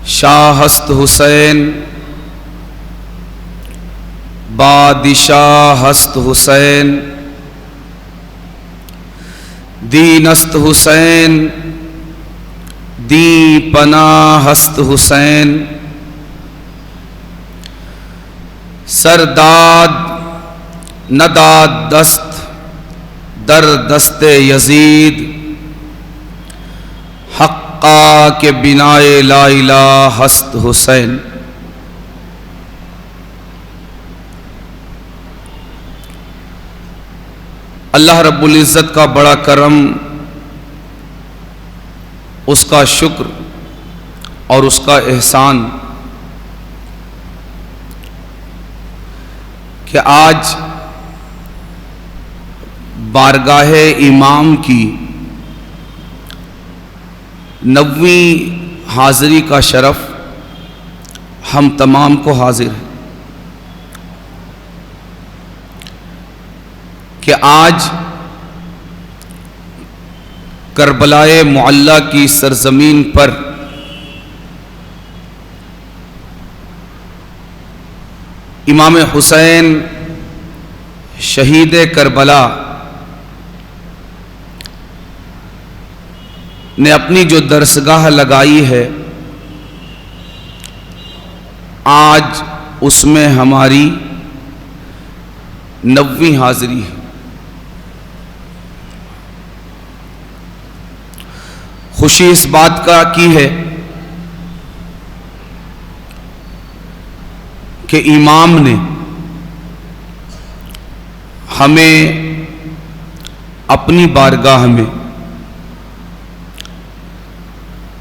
شاہست حسین بادشاہست حسین دینست حسین دی پناہست حسین سرداد نداد دست در دست یزید حقا کے بنائے لا الہ ہست حسین. اللہ رب العزت کا بڑا کرم، اس کا شکر اور اس کا احسان کہ آج بارگاہ امام کی 90ویں حاضری کا شرف ہم تمام کو حاضر ہے کہ آج کربلائے معلی کی سرزمین پر امام حسین شہید کربلا نے اپنی جو درسگاہ لگائی ہے، آج اس میں ہماری 90ویں حاضری ہے. خوشی اس بات کا کی ہے کہ امام نے ہمیں اپنی بارگاہ میں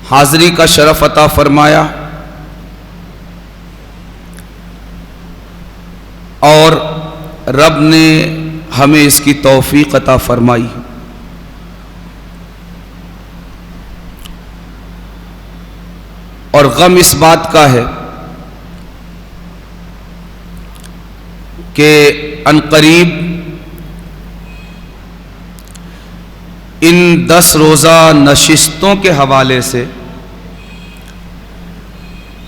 حاضری کا شرف عطا فرمایا اور رب نے ہمیں اس کی توفیق عطا فرمائی. اور غم اس بات کا ہے کہ عنقریب ان 10 روزہ نشستوں کے حوالے سے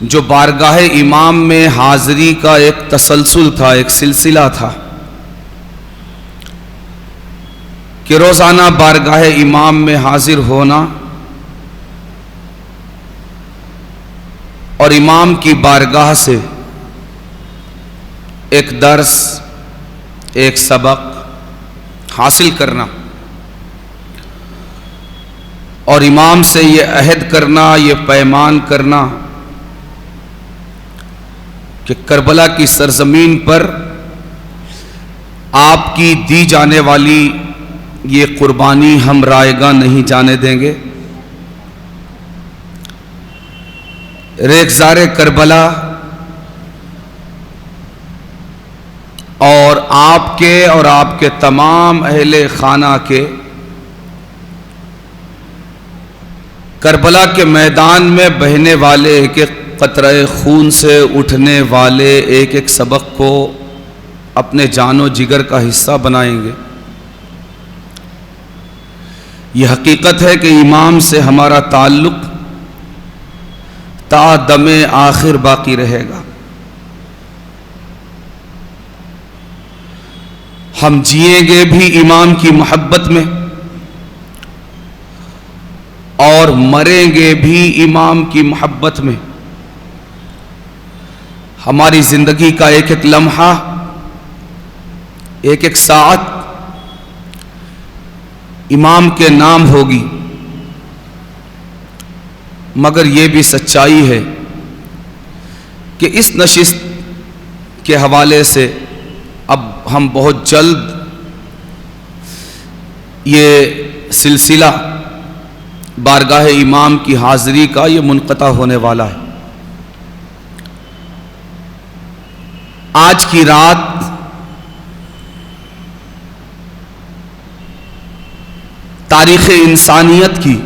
جو بارگاہ امام میں حاضری کا ایک تسلسل تھا، ایک سلسلہ تھا کہ روزانہ بارگاہ امام میں حاضر ہونا اور امام کی بارگاہ سے ایک درس، ایک سبق حاصل کرنا اور امام سے یہ عہد کرنا، یہ پیمان کرنا کہ کربلا کی سرزمین پر آپ کی دی جانے والی یہ قربانی ہم رائگاں نہیں جانے دیں گے. ریگزار کربلا اور آپ کے تمام اہل خانہ کے کربلا کے میدان میں بہنے والے ایک ایک قطرہ خون سے اٹھنے والے ایک ایک سبق کو اپنے جان و جگر کا حصہ بنائیں گے. یہ حقیقت ہے کہ امام سے ہمارا تعلق تا دم آخر باقی رہے گا. ہم جئیں گے بھی امام کی محبت میں اور مریں گے بھی امام کی محبت میں. ہماری زندگی کا ایک ایک لمحہ، ایک ایک ساعت امام کے نام ہوگی. مگر یہ بھی سچائی ہے کہ اس نشست کے حوالے سے اب ہم بہت جلد یہ سلسلہ بارگاہ امام کی حاضری کا یہ منقطع ہونے والا ہے. آج کی رات تاریخ انسانیت کی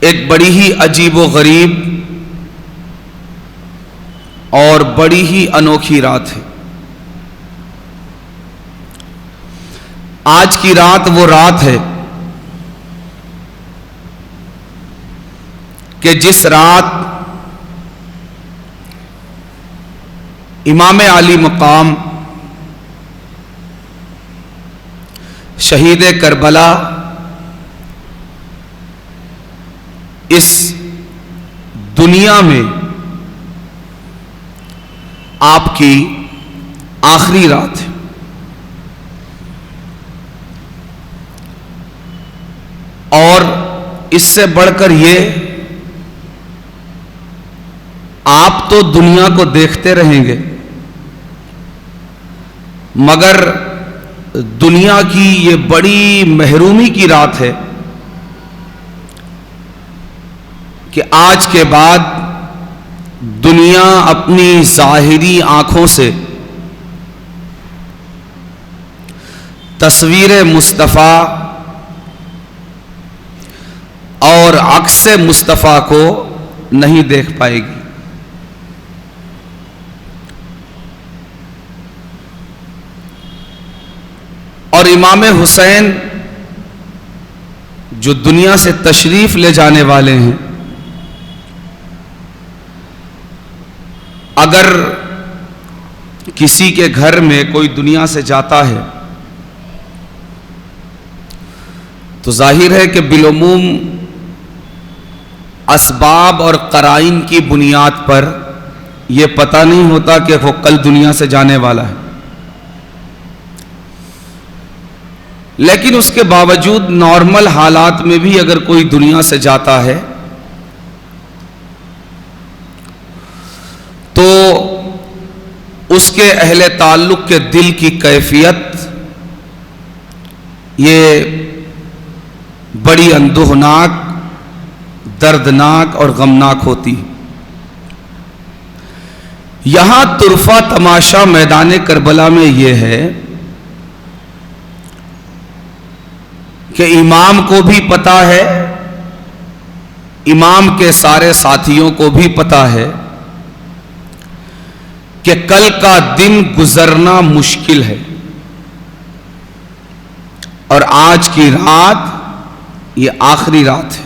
ایک بڑی ہی عجیب و غریب اور بڑی ہی انوکھی رات ہے. آج کی رات وہ رات ہے کہ جس رات امام عالی مقام شہید کربلا اس دنیا میں آپ کی آخری رات ہے. اور اس سے بڑھ کر یہ، آپ تو دنیا کو دیکھتے رہیں گے مگر دنیا کی یہ بڑی محرومی کی رات ہے کہ آج کے بعد دنیا اپنی ظاہری آنکھوں سے تصویر مصطفیٰ اور عکس مصطفیٰ کو نہیں دیکھ پائے گی. اور امام حسین جو دنیا سے تشریف لے جانے والے ہیں، اگر کسی کے گھر میں کوئی دنیا سے جاتا ہے تو ظاہر ہے کہ بالعموم اسباب اور قرائن کی بنیاد پر یہ پتہ نہیں ہوتا کہ وہ کل دنیا سے جانے والا ہے. لیکن اس کے باوجود نارمل حالات میں بھی اگر کوئی دنیا سے جاتا ہے تو اس کے اہل تعلق کے دل کی کیفیت یہ بڑی اندوہناک، دردناک اور غمناک ہوتی. یہاں طرفہ تماشا میدان کربلا میں یہ ہے کہ امام کو بھی پتا ہے، امام کے سارے ساتھیوں کو بھی پتا ہے کہ کل کا دن گزرنا مشکل ہے اور آج کی رات یہ آخری رات ہے.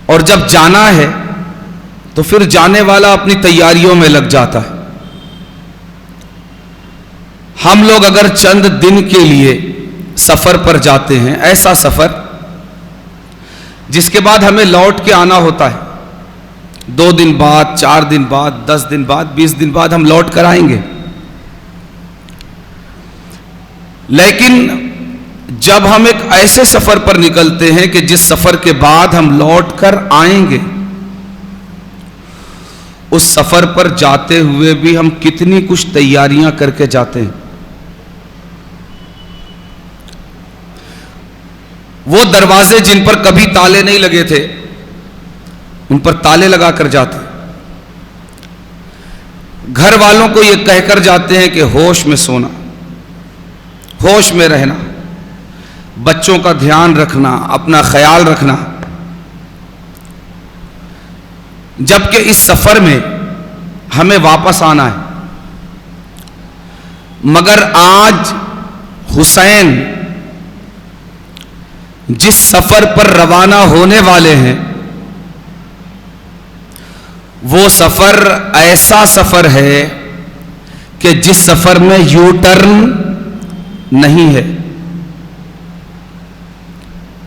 اور جب جانا ہے تو پھر جانے والا اپنی تیاریوں میں لگ جاتا ہے. ہم لوگ اگر چند دن کے لیے سفر پر جاتے ہیں، ایسا سفر جس کے بعد ہمیں لوٹ کے آنا ہوتا ہے، 2 دن بعد، 4 دن بعد، 10 دن بعد، 20 دن بعد ہم لوٹ کر آئیں گے. لیکن جب ہم ایک ایسے سفر پر نکلتے ہیں کہ جس سفر کے بعد ہم لوٹ کر آئیں گے، اس سفر پر جاتے ہوئے بھی ہم کتنی کچھ تیاریاں کر کے جاتے ہیں. وہ دروازے جن پر کبھی تالے نہیں لگے تھے ان پر تالے لگا کر جاتے. گھر والوں کو یہ کہہ کر جاتے ہیں کہ ہوش میں سونا، ہوش میں رہنا، بچوں کا دھیان رکھنا، اپنا خیال رکھنا. جبکہ اس سفر میں ہمیں واپس آنا ہے. مگر آج حسین جس سفر پر روانہ ہونے والے ہیں وہ سفر ایسا سفر ہے کہ جس سفر میں یو ٹرن نہیں ہے،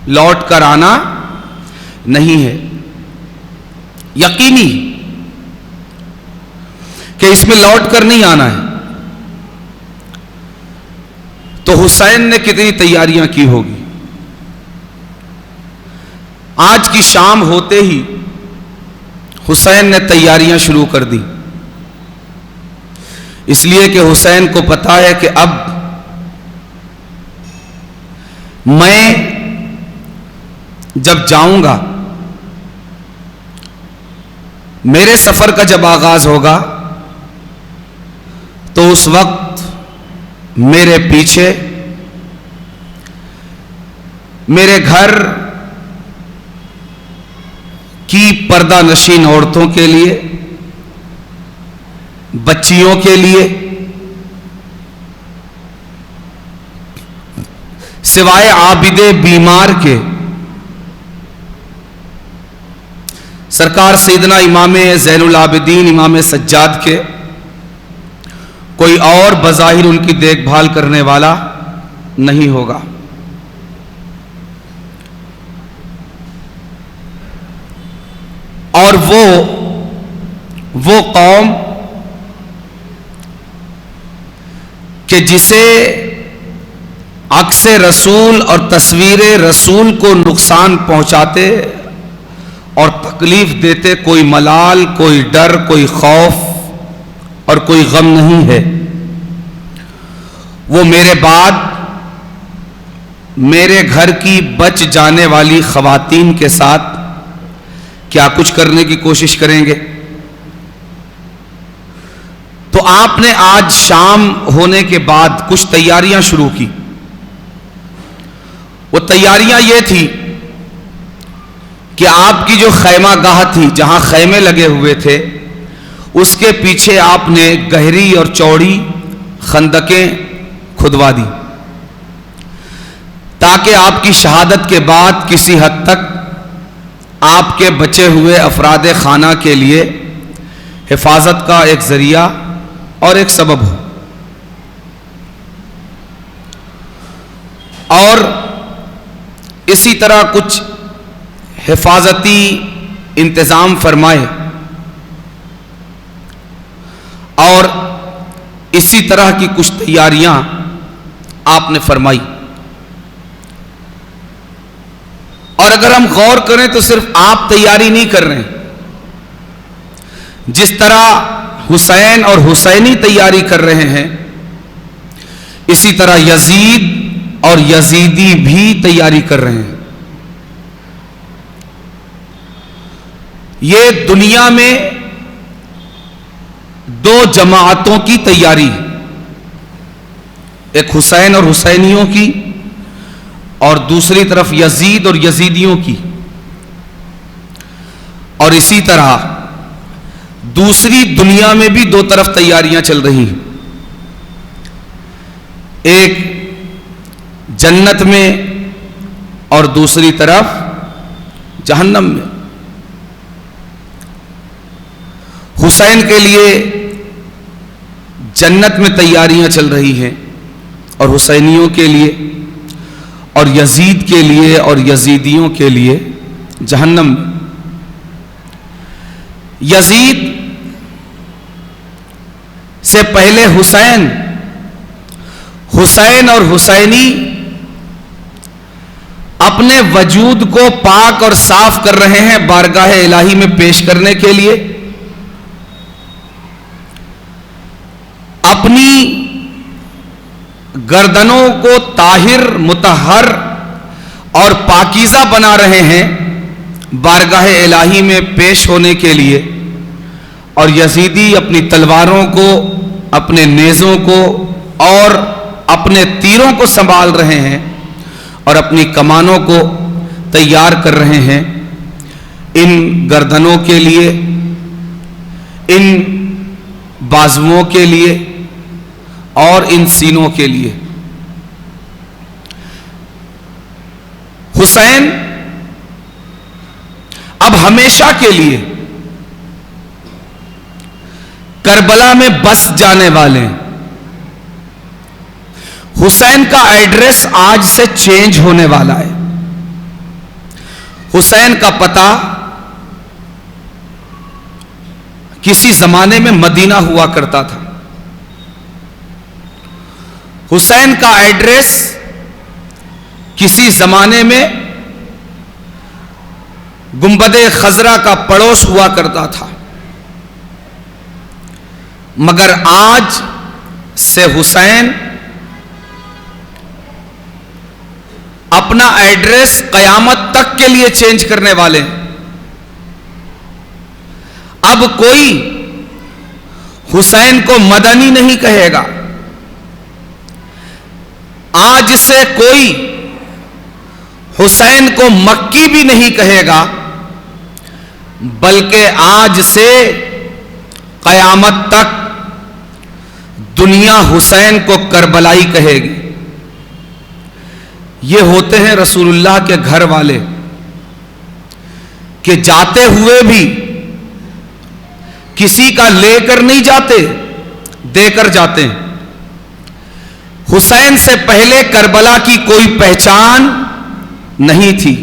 لوٹ کر آنا نہیں ہے. یقینی کہ اس میں لوٹ کر نہیں آنا ہے. تو حسین نے کتنی تیاریاں کی ہوگی. آج کی شام ہوتے ہی حسین نے تیاریاں شروع کر دی، اس لیے کہ حسین کو پتا ہے کہ اب میں جب جاؤں گا، میرے سفر کا جب آغاز ہوگا تو اس وقت میرے پیچھے میرے گھر کی پردہ نشین عورتوں کے لیے، بچیوں کے لیے سوائے عابد بیمار کے سرکار سیدنا امام زین العابدین امام سجاد کے کوئی اور بظاہر ان کی دیکھ بھال کرنے والا نہیں ہوگا. اور وہ قوم کہ جسے عکس رسول اور تصویر رسول کو نقصان پہنچاتے اور تکلیف دیتے کوئی ملال، کوئی ڈر، کوئی خوف اور کوئی غم نہیں ہے، وہ میرے بعد میرے گھر کی بچ جانے والی خواتین کے ساتھ کیا کچھ کرنے کی کوشش کریں گے؟ تو آپ نے آج شام ہونے کے بعد کچھ تیاریاں شروع کی. وہ تیاریاں یہ تھی کہ آپ کی جو خیمہ گاہ تھی، جہاں خیمے لگے ہوئے تھے، اس کے پیچھے آپ نے گہری اور چوڑی خندقیں کھدوا دی تاکہ آپ کی شہادت کے بعد کسی حد تک آپ کے بچے ہوئے افراد خانہ کے لیے حفاظت کا ایک ذریعہ اور ایک سبب ہو. اور اسی طرح کچھ حفاظتی انتظام فرمائے اور اسی طرح کی کچھ تیاریاں آپ نے فرمائی. اور اگر ہم غور کریں تو صرف آپ تیاری نہیں کر رہے ہیں، جس طرح حسین اور حسینی تیاری کر رہے ہیں، اسی طرح یزید اور یزیدی بھی تیاری کر رہے ہیں. یہ دنیا میں دو جماعتوں کی تیاری، ایک حسین اور حسینیوں کی اور دوسری طرف یزید اور یزیدیوں کی. اور اسی طرح دوسری دنیا میں بھی دو طرف تیاریاں چل رہی ہیں، ایک جنت میں اور دوسری طرف جہنم میں. حسین کے لیے جنت میں تیاریاں چل رہی ہیں اور حسینیوں کے لیے اور یزید کے لیے اور یزیدیوں کے لیے جہنم میں. یزید سے پہلے حسین اور حسینی اپنے وجود کو پاک اور صاف کر رہے ہیں بارگاہ الہی میں پیش کرنے کے لیے. اپنی گردنوں کو طاہر، مطہر اور پاکیزہ بنا رہے ہیں بارگاہ الہی میں پیش ہونے کے لیے. اور یزیدی اپنی تلواروں کو، اپنے نیزوں کو اور اپنے تیروں کو سنبھال رہے ہیں اور اپنی کمانوں کو تیار کر رہے ہیں ان گردنوں کے لیے، ان بازوؤں کے لیے اور ان سینوں کے لیے. حسین اب ہمیشہ کے لیے کربلا میں بس جانے والے ہیں. حسین کا ایڈریس آج سے چینج ہونے والا ہے. حسین کا پتہ کسی زمانے میں مدینہ ہوا کرتا تھا. حسین کا ایڈریس کسی زمانے میں گنبد خضرا کا پڑوس ہوا کرتا تھا، مگر آج سے حسین اپنا ایڈریس قیامت تک کے لیے چینج کرنے والے ہیں. اب کوئی حسین کو مدنی نہیں کہے گا، آج سے کوئی حسین کو مکی بھی نہیں کہے گا، بلکہ آج سے قیامت تک دنیا حسین کو کربلائی کہے گی. یہ ہوتے ہیں رسول اللہ کے گھر والے کہ جاتے ہوئے بھی کسی کا لے کر نہیں جاتے، دے کر جاتے ہیں۔ حسین سے پہلے کربلا کی کوئی پہچان نہیں تھی،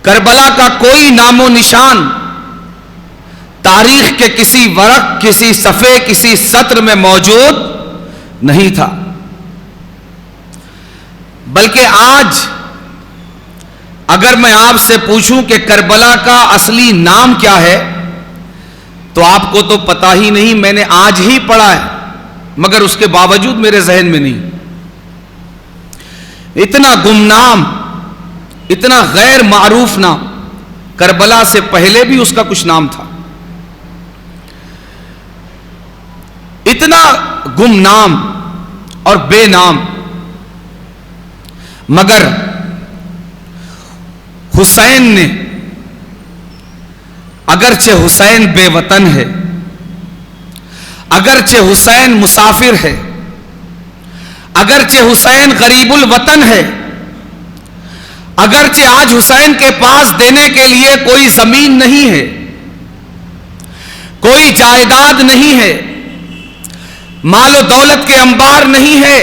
کربلا کا کوئی نام و نشان تاریخ کے کسی ورق، کسی صفحے، کسی سطر میں موجود نہیں تھا، بلکہ آج اگر میں آپ سے پوچھوں کہ کربلا کا اصلی نام کیا ہے تو آپ کو تو پتا ہی نہیں، میں نے آج ہی پڑھا ہے مگر اس کے باوجود میرے ذہن میں نہیں۔ اتنا گمنام، اتنا غیر معروف نام، کربلا سے پہلے بھی اس کا کچھ نام تھا، اتنا گمنام اور بے نام، مگر حسین نے، اگرچہ حسین بے وطن ہے، اگرچہ حسین مسافر ہے، اگرچہ حسین غریب الوطن ہے، اگرچہ آج حسین کے پاس دینے کے لیے کوئی زمین نہیں ہے، کوئی جائیداد نہیں ہے، مال و دولت کے انبار نہیں ہے،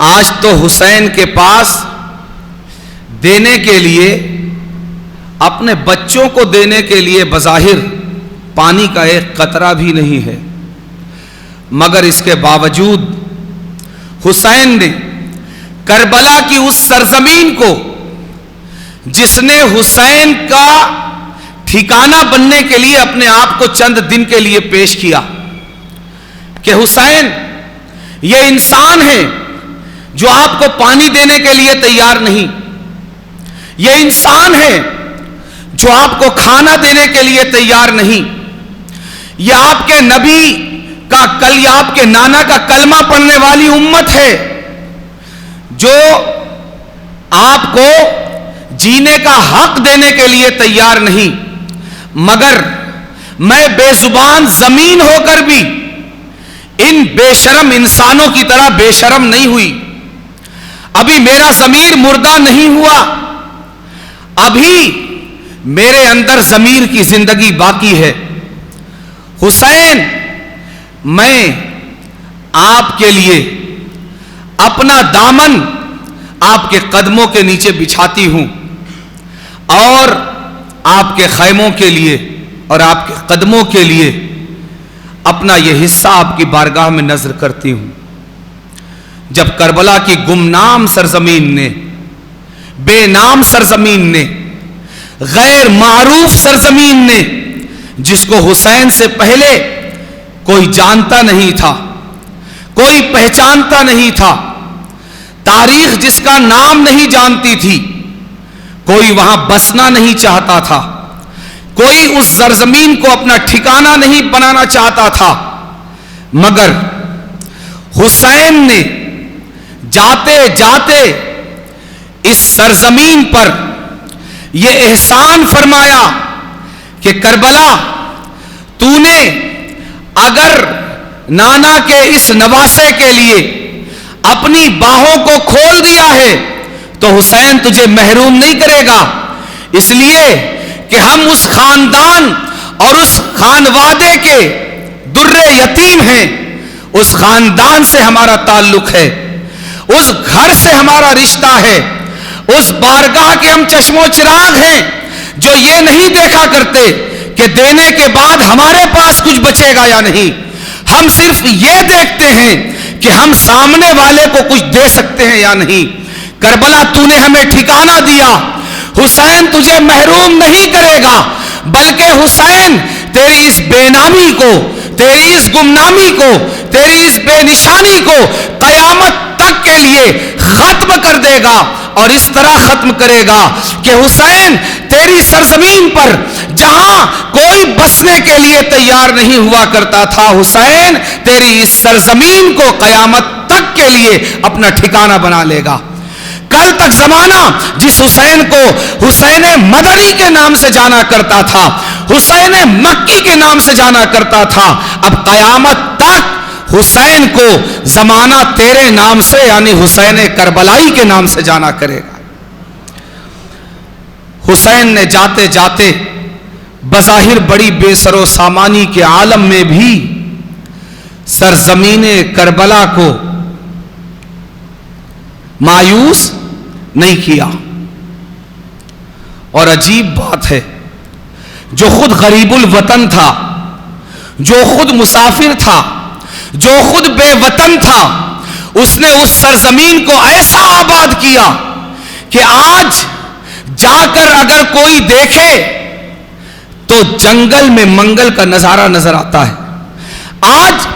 آج تو حسین کے پاس دینے کے لیے، اپنے بچوں کو دینے کے لیے بظاہر پانی کا ایک قطرہ بھی نہیں ہے، مگر اس کے باوجود حسین نے کربلا کی اس سرزمین کو، جس نے حسین کا ٹھکانہ بننے کے لیے اپنے آپ کو چند دن کے لیے پیش کیا کہ حسین یہ انسان ہے جو آپ کو پانی دینے کے لیے تیار نہیں، یہ انسان ہے جو آپ کو کھانا دینے کے لیے تیار نہیں، یہ آپ کے نبی کا یا آپ کے نانا کا کلمہ پڑھنے والی امت ہے جو آپ کو جینے کا حق دینے کے لیے تیار نہیں، مگر میں بے زبان زمین ہو کر بھی ان بے شرم انسانوں کی طرح بے شرم نہیں ہوئی، ابھی میرا ضمیر مردہ نہیں ہوا، ابھی میرے اندر ضمیر کی زندگی باقی ہے۔ حسین، میں آپ کے لیے اپنا دامن آپ کے قدموں کے نیچے بچھاتی ہوں اور آپ کے خیموں کے لیے اور آپ کے قدموں کے لیے اپنا یہ حصہ آپ کی بارگاہ میں نذر کرتی ہوں۔ جب کربلا کی گمنام سرزمین نے، بے نام سرزمین نے، غیر معروف سرزمین نے، جس کو حسین سے پہلے کوئی جانتا نہیں تھا، کوئی پہچانتا نہیں تھا، تاریخ جس کا نام نہیں جانتی تھی، کوئی وہاں بسنا نہیں چاہتا تھا، کوئی اس سرزمین کو اپنا ٹھکانہ نہیں بنانا چاہتا تھا، مگر حسین نے جاتے جاتے اس سرزمین پر یہ احسان فرمایا کہ کربلا، تو نے اگر نانا کے اس نواسے کے لیے اپنی باہوں کو کھول دیا ہے تو حسین تجھے محروم نہیں کرے گا، اس لیے کہ ہم اس خاندان اور اس خانوادے کے در یتیم ہیں، اس خاندان سے ہمارا تعلق ہے، اس گھر سے ہمارا رشتہ ہے، اس بارگاہ کے ہم چشم و چراغ ہیں جو یہ نہیں دیکھا کرتے کہ دینے کے بعد ہمارے پاس کچھ بچے گا یا نہیں، ہم صرف یہ دیکھتے ہیں کہ ہم سامنے والے کو کچھ دے سکتے ہیں یا نہیں۔ کربلا، تو نے ہمیں ٹھکانہ دیا، حسین تجھے محروم نہیں کرے گا، بلکہ حسین تیری اس بے نامی کو، تیری اس گمنامی کو، تیری اس بے نشانی کو قیامت تک کے لیے ختم کر دے گا، اور اس طرح ختم کرے گا کہ حسین تیری سرزمین پر جہاں کوئی بسنے کے لیے تیار نہیں ہوا کرتا تھا، حسین تیری اس سرزمین کو قیامت تک کے لیے اپنا ٹھکانہ بنا لے گا۔ کل تک زمانہ جس حسین کو حسین مدنی کے نام سے جانا کرتا تھا، حسین مکی کے نام سے جانا کرتا تھا، اب قیامت تک حسین کو زمانہ تیرے نام سے یعنی حسین کربلائی کے نام سے جانا کرے گا۔ حسین نے جاتے جاتے بظاہر بڑی بے سر و سامانی کے عالم میں بھی سرزمین کربلا کو مایوس نہیں کیا۔ اور عجیب بات ہے، جو خود غریب الوطن تھا، جو خود مسافر تھا، جو خود بے وطن تھا، اس نے اس سرزمین کو ایسا آباد کیا کہ آج جا کر اگر کوئی دیکھے تو جنگل میں منگل کا نظارہ نظر آتا ہے۔ آج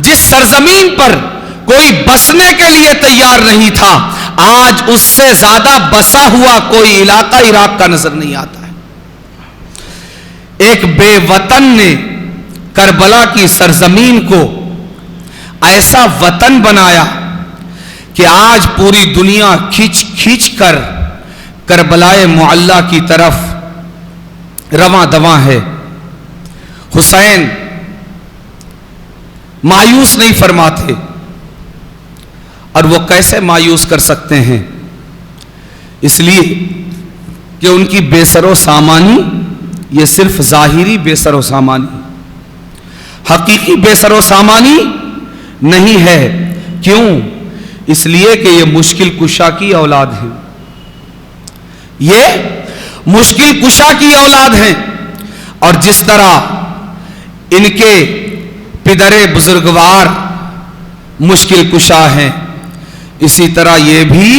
جس سرزمین پر کوئی بسنے کے لیے تیار نہیں تھا، آج اس سے زیادہ بسا ہوا کوئی علاقہ عراق کا نظر نہیں آتا ہے۔ ایک بے وطن نے کربلا کی سرزمین کو ایسا وطن بنایا کہ آج پوری دنیا کھینچ کھینچ کر کربلائے معلی کی طرف رواں دواں ہے۔ حسین مایوس نہیں فرماتے، اور وہ کیسے مایوس کر سکتے ہیں؟ اس لیے کہ ان کی بے سر و سامانی یہ صرف ظاہری بے سر و سامانی، حقیقی بے سر و سامانی نہیں ہے۔ کیوں؟ اس لیے کہ یہ مشکل کشا کی اولاد ہیں، یہ مشکل کشا کی اولاد ہیں، اور جس طرح ان کے پدر بزرگوار مشکل کشا ہیں، اسی طرح یہ بھی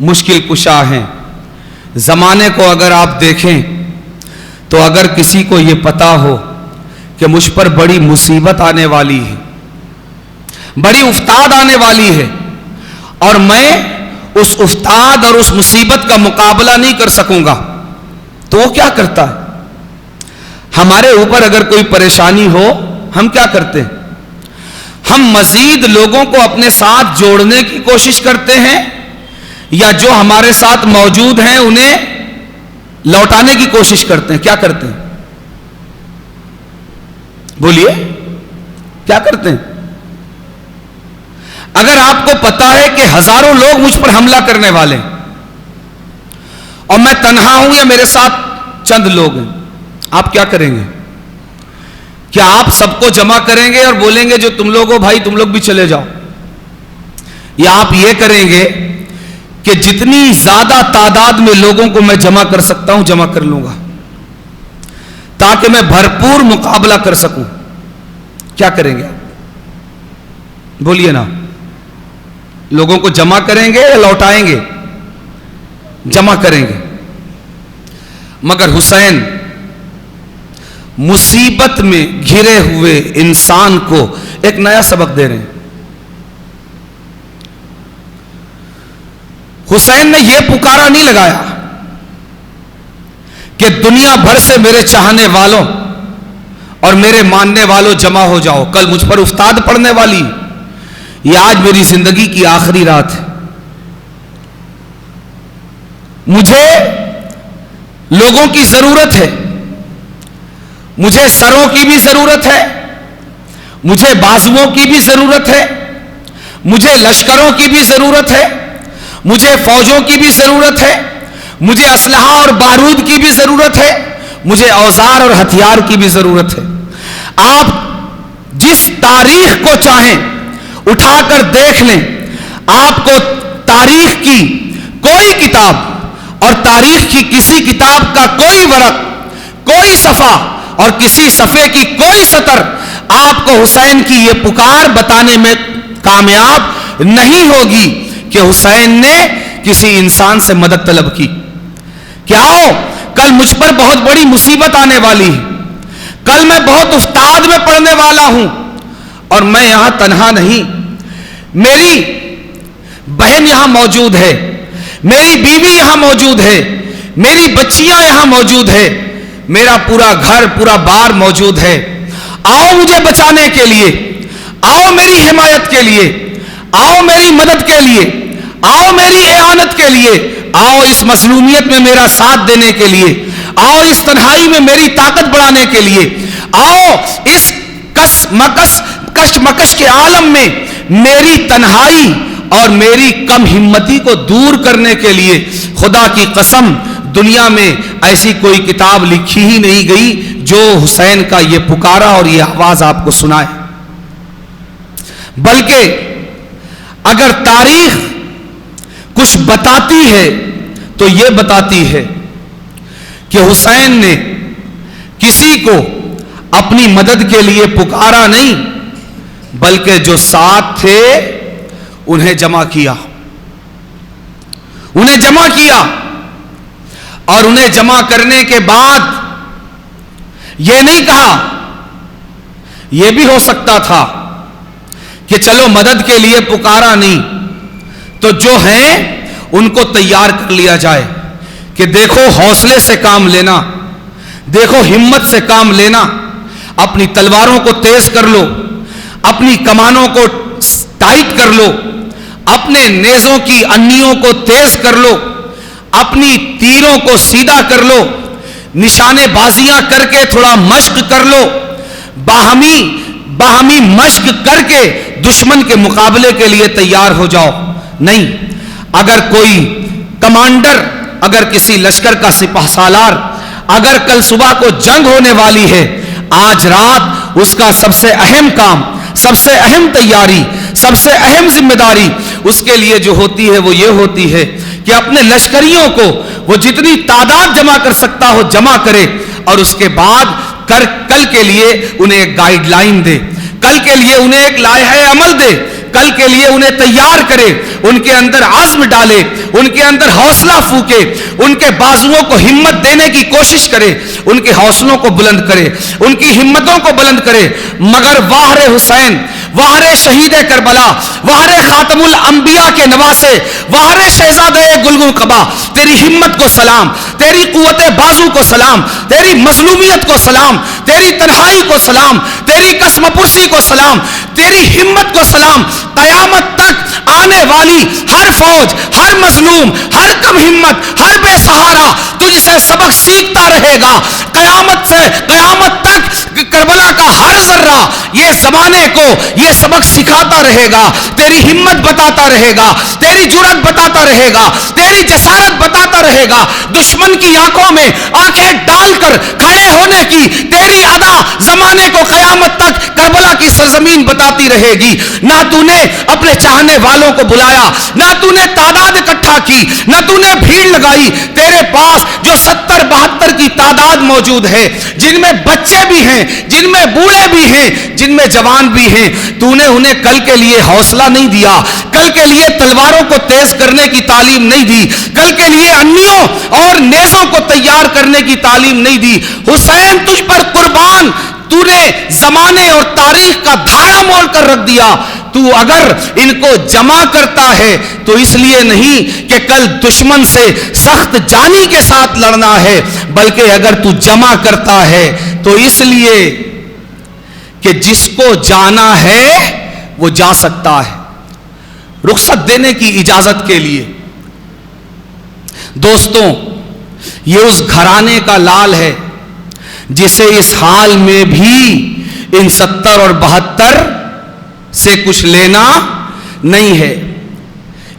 مشکل کشا ہیں۔ زمانے کو اگر آپ دیکھیں تو اگر کسی کو یہ پتا ہو کہ مجھ پر بڑی مصیبت آنے والی ہے، بڑی افتاد آنے والی ہے، اور میں اس افتاد اور اس مصیبت کا مقابلہ نہیں کر سکوں گا، تو وہ کیا کرتا ہے؟ ہمارے اوپر اگر کوئی پریشانی ہو ہم کیا کرتے ہیں؟ ہم مزید لوگوں کو اپنے ساتھ جوڑنے کی کوشش کرتے ہیں، یا جو ہمارے ساتھ موجود ہیں انہیں لوٹانے کی کوشش کرتے ہیں؟ کیا کرتے ہیں؟ بولیے، کیا کرتے ہیں؟ اگر آپ کو پتا ہے کہ ہزاروں لوگ مجھ پر حملہ کرنے والے ہیں اور میں تنہا ہوں یا میرے ساتھ چند لوگ ہیں، آپ کیا کریں گے؟ کیا آپ سب کو جمع کریں گے اور بولیں گے جو تم لوگ ہو بھائی تم لوگ بھی چلے جاؤ، یا آپ یہ کریں گے کہ جتنی زیادہ تعداد میں لوگوں کو میں جمع کر سکتا ہوں جمع کر لوں گا تاکہ میں بھرپور مقابلہ کر سکوں؟ کیا کریں گے آپ؟ بولیے نا، لوگوں کو جمع کریں گے یا لوٹائیں گے؟ جمع کریں گے۔ مگر حسین مصیبت میں گھرے ہوئے انسان کو ایک نیا سبق دے رہے ہیں۔ حسین نے یہ پکارا نہیں لگایا کہ دنیا بھر سے میرے چاہنے والوں اور میرے ماننے والوں جمع ہو جاؤ، کل مجھ پر افتاد پڑنے والی، یہ آج میری زندگی کی آخری رات ہے، مجھے لوگوں کی ضرورت ہے، مجھے سروں کی بھی ضرورت ہے، مجھے بازوؤں کی بھی ضرورت ہے، مجھے لشکروں کی بھی ضرورت ہے، مجھے فوجوں کی بھی ضرورت ہے، مجھے اسلحہ اور بارود کی بھی ضرورت ہے، مجھے اوزار اور ہتھیار کی بھی ضرورت ہے۔ آپ جس تاریخ کو چاہیں اٹھا کر دیکھ لیں، آپ کو تاریخ کی کوئی کتاب اور تاریخ کی کسی کتاب کا کوئی ورق، کوئی صفحہ اور کسی صفحے کی کوئی سطر آپ کو حسین کی یہ پکار بتانے میں کامیاب نہیں ہوگی کہ حسین نے کسی انسان سے مدد طلب کی کہ آؤ کل مجھ پر بہت بڑی مصیبت آنے والی ہے، کل میں بہت افتاد میں پڑنے والا ہوں، اور میں یہاں تنہا نہیں، میری بہن یہاں موجود ہے، میری بیوی یہاں موجود ہے، میری بچیاں یہاں موجود ہے، میرا پورا گھر پورا بار موجود ہے، آؤ مجھے بچانے کے لیے، آؤ میری حمایت کے لیے، آؤ میری مدد کے لیے، آؤ میری اعانت کے لیے، آؤ اس مظلومیت میں میرا ساتھ دینے کے لیے، آؤ اس تنہائی میں میری طاقت بڑھانے کے لیے، آؤ اس کس مکس کشٹ مکش کے عالم میں میری تنہائی اور میری کم ہمتی کو دور کرنے کے لیے خدا کی قسم دنیا میں ایسی کوئی کتاب لکھی ہی نہیں گئی جو حسین کا یہ پکارا اور یہ آواز آپ کو سنائے. بلکہ اگر تاریخ کچھ بتاتی ہے تو یہ بتاتی ہے کہ حسین نے کسی کو اپنی مدد کے لیے پکارا نہیں بلکہ جو ساتھ تھے انہیں جمع کیا. انہیں جمع کیا اور انہیں جمع کرنے کے بعد یہ نہیں کہا. یہ بھی ہو سکتا تھا کہ چلو مدد کے لیے پکارا نہیں تو جو ہیں ان کو تیار کر لیا جائے کہ دیکھو حوصلے سے کام لینا, دیکھو ہمت سے کام لینا, اپنی تلواروں کو تیز کر لو, اپنی کمانوں کو ٹائٹ کر لو, اپنے نیزوں کی انیوں کو تیز کر لو, اپنی تیروں کو سیدھا کر لو, نشانے بازیاں کر کے تھوڑا مشق کر لو, باہمی مشق کر کے دشمن کے مقابلے کے لیے تیار ہو جاؤ. نہیں, اگر کوئی کمانڈر, اگر کسی لشکر کا سپہ سالار اگر کل صبح کو جنگ ہونے والی ہے, آج رات اس کا سب سے اہم کام, سب سے اہم تیاری, سب سے اہم ذمہ داری اس کے لیے جو ہوتی ہے وہ یہ ہوتی ہے کہ اپنے لشکریوں کو وہ جتنی تعداد جمع کر سکتا ہو جمع کرے اور اس کے بعد کل کے لیے انہیں ایک گائیڈ لائن دے, کل کے لیے انہیں ایک لائحہ عمل دے, کل کے لیے انہیں تیار کرے, ان کے اندر عزم ڈالے, ان کے اندر حوصلہ پھونکے, ان کے بازوؤں کو ہمت دینے کی کوشش کرے, ان کے حوصلوں کو بلند کرے, ان کی ہمتوں کو بلند کرے. مگر واہ حسین, واہ شہید کربلا, واہ خاتم الانبیاء کے نواسے, واہ شہزادہ گلگوں قبا, تیری ہمت کو سلام, تیری قوت بازو کو سلام, تیری مظلومیت کو سلام, تیری تنہائی کو سلام, تیری قسم پرسی کو سلام, تیری ہمت کو سلام. قیامت تک آنے والی ہر فوج, ہر مظلوم, ہر کم ہمت, ہر بے سہارا تجھ سے سبق سیکھتا رہے گا. قیامت سے قیامت تک کربلا کا ہر ذرہ یہ زمانے کو یہ سبق سکھاتا رہے گا, تیری ہمت بتاتا رہے گا, تیری جرأت بتاتا رہے گا, تیری جسارت بتاتا رہے گا. دشمن کی آنکھوں میں آنکھیں ڈال کر کھڑے ہونے کی تیری ادا زمانے کو قیامت تک کربلا کی سرزمین بتاتی رہے گی. نہ تو نے اپنے چاہنے والوں کو بلایا, نہ تو نے تعداد اکٹھا کی, نہ تو نے بھیڑ لگائی. تیرے پاس جو 70-72 کی تعداد موجود ہے, جن میں بچے بھی ہیں, جن میں بوڑھے بھی ہیں, جن میں جوان بھی ہیں, تو نے انہیں کل کے لیے حوصلہ نہیں دیا, کل کے لیے تلواروں کو تیز کرنے کی تعلیم نہیں دی, کل کے لیے انیوں اور نیزوں کو تیار کرنے کی تعلیم نہیں دی. حسین تجھ پر قربان, تو نے زمانے اور تاریخ کا دھارا مول کر رکھ دیا. تو اگر ان کو جمع کرتا ہے تو اس لیے نہیں کہ کل دشمن سے سخت جانی کے ساتھ لڑنا ہے, بلکہ اگر تو جمع کرتا ہے تو اس لیے کہ جس کو جانا ہے وہ جا سکتا ہے, رخصت دینے کی اجازت کے لیے. دوستوں, یہ اس گھرانے کا لال ہے جسے اس حال میں بھی ان 70 اور 72 سے کچھ لینا نہیں ہے.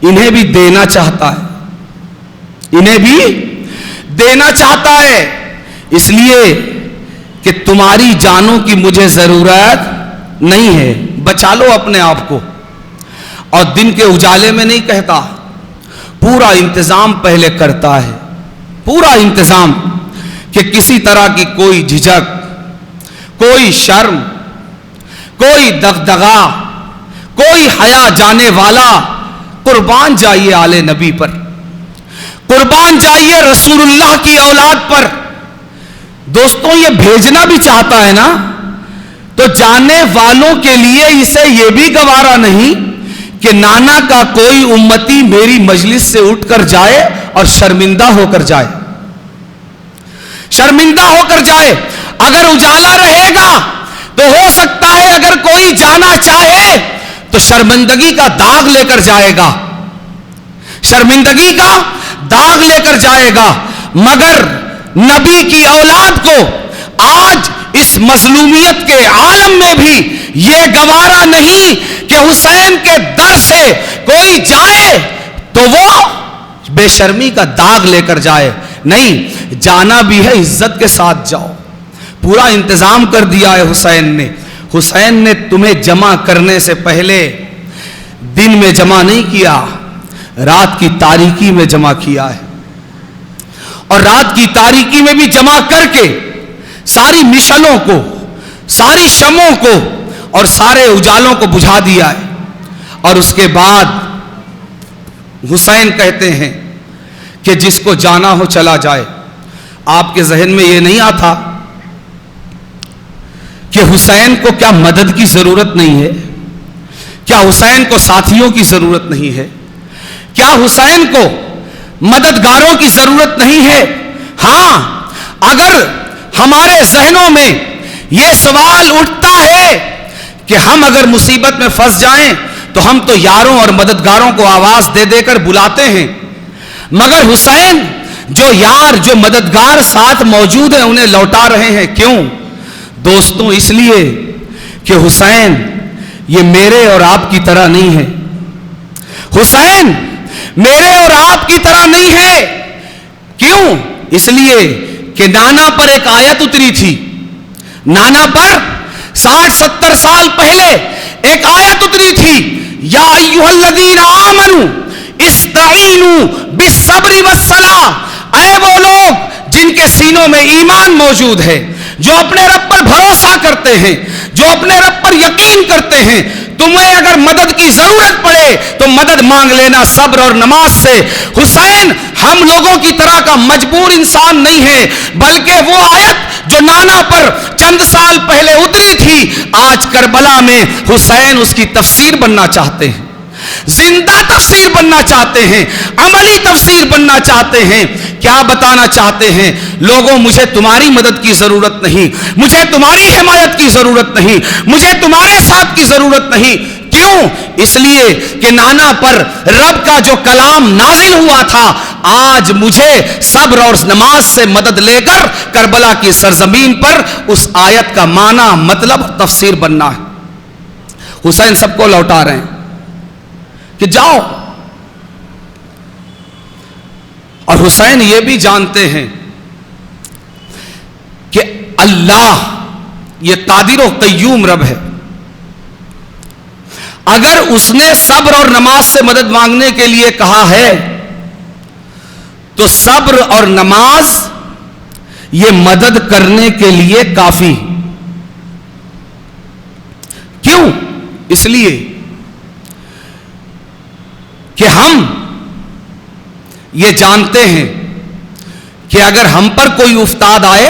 انہیں بھی دینا چاہتا ہے, انہیں بھی دینا چاہتا ہے, اس لیے کہ تمہاری جانوں کی مجھے ضرورت نہیں ہے, بچا لو اپنے آپ کو. اور دن کے اجالے میں نہیں کہتا, پورا انتظام پہلے کرتا ہے, پورا انتظام کہ کسی طرح کی کوئی جھجک, کوئی شرم, کوئی دغدغہ, کوئی حیا جانے والا. قربان جائیے آل نبی پر, قربان جائیے رسول اللہ کی اولاد پر. دوستوں, یہ بھیجنا بھی چاہتا ہے نا, تو جانے والوں کے لیے اسے یہ بھی گوارا نہیں کہ نانا کا کوئی امتی میری مجلس سے اٹھ کر جائے اور شرمندہ ہو کر جائے, شرمندہ ہو کر جائے. اگر اجالا رہے گا تو ہو سکتا ہے اگر کوئی جانا چاہے تو شرمندگی کا داغ لے کر جائے گا, شرمندگی کا داغ لے کر جائے گا. مگر نبی کی اولاد کو آج اس مظلومیت کے عالم میں بھی یہ گوارا نہیں کہ حسین کے در سے کوئی جائے تو وہ بے شرمی کا داغ لے کر جائے. نہیں، جانا بھی ہے عزت کے ساتھ جاؤ. پورا انتظام کر دیا ہے حسین نے. حسین نے تمہیں جمع کرنے سے پہلے دن میں جمع نہیں کیا، رات کی تاریکی میں جمع کیا ہے. اور رات کی تاریکی میں بھی جمع کر کے ساری مشلوں کو، ساری شمعوں کو اور سارے اجالوں کو بجھا دیا ہے. اور اس کے بعد حسین کہتے ہیں کہ جس کو جانا ہو چلا جائے. آپ کے ذہن میں یہ نہیں آتا کہ حسین کو کیا مدد کی ضرورت نہیں ہے؟ کیا حسین کو ساتھیوں کی ضرورت نہیں ہے؟ کیا حسین کو مددگاروں کی ضرورت نہیں ہے؟ ہاں، اگر ہمارے ذہنوں میں یہ سوال اٹھتا ہے کہ ہم اگر مصیبت میں پھنس جائیں تو ہم تو یاروں اور مددگاروں کو آواز دے دے کر بلاتے ہیں، مگر حسین جو یار، جو مددگار ساتھ موجود ہیں انہیں لوٹا رہے ہیں. کیوں دوستوں؟ اس لیے کہ حسین یہ میرے اور آپ کی طرح نہیں ہے. حسین میرے اور آپ کی طرح نہیں ہے. کیوں؟ اس لیے کہ نانا پر ایک آیت اتری تھی. نانا پر 60-70 سال پہلے ایک آیت اتری تھی، یا ایھا الذین آمنوا استعینوا بالصبر والصلاۃ. اے وہ لوگ جن کے سینوں میں ایمان موجود ہے، جو اپنے رب پر بھروسہ کرتے ہیں، جو اپنے رب پر یقین کرتے ہیں، تمہیں اگر مدد کی ضرورت پڑے تو مدد مانگ لینا صبر اور نماز سے. حسین ہم لوگوں کی طرح کا مجبور انسان نہیں ہے، بلکہ وہ آیت جو نانا پر چند سال پہلے اتری تھی، آج کربلا میں حسین اس کی تفسیر بننا چاہتے ہیں، زندہ تفسیر بننا چاہتے ہیں، عملی تفسیر بننا چاہتے ہیں. کیا بتانا چاہتے ہیں؟ لوگوں، مجھے تمہاری مدد کی ضرورت نہیں، مجھے تمہاری حمایت کی ضرورت نہیں، مجھے تمہارے ساتھ کی ضرورت نہیں. کیوں؟ اس لیے کہ نانا پر رب کا جو کلام نازل ہوا تھا، آج مجھے صبر اور نماز سے مدد لے کر کربلا کی سرزمین پر اس آیت کا معنی، مطلب، تفسیر بننا ہے. حسین سب کو لوٹا رہے ہیں کہ جاؤ. اور حسین یہ بھی جانتے ہیں کہ اللہ یہ قادر و قیوم رب ہے. اگر اس نے صبر اور نماز سے مدد مانگنے کے لیے کہا ہے تو صبر اور نماز یہ مدد کرنے کے لیے کافی. کیوں؟ اس لیے کہ ہم یہ جانتے ہیں کہ اگر ہم پر کوئی افتاد آئے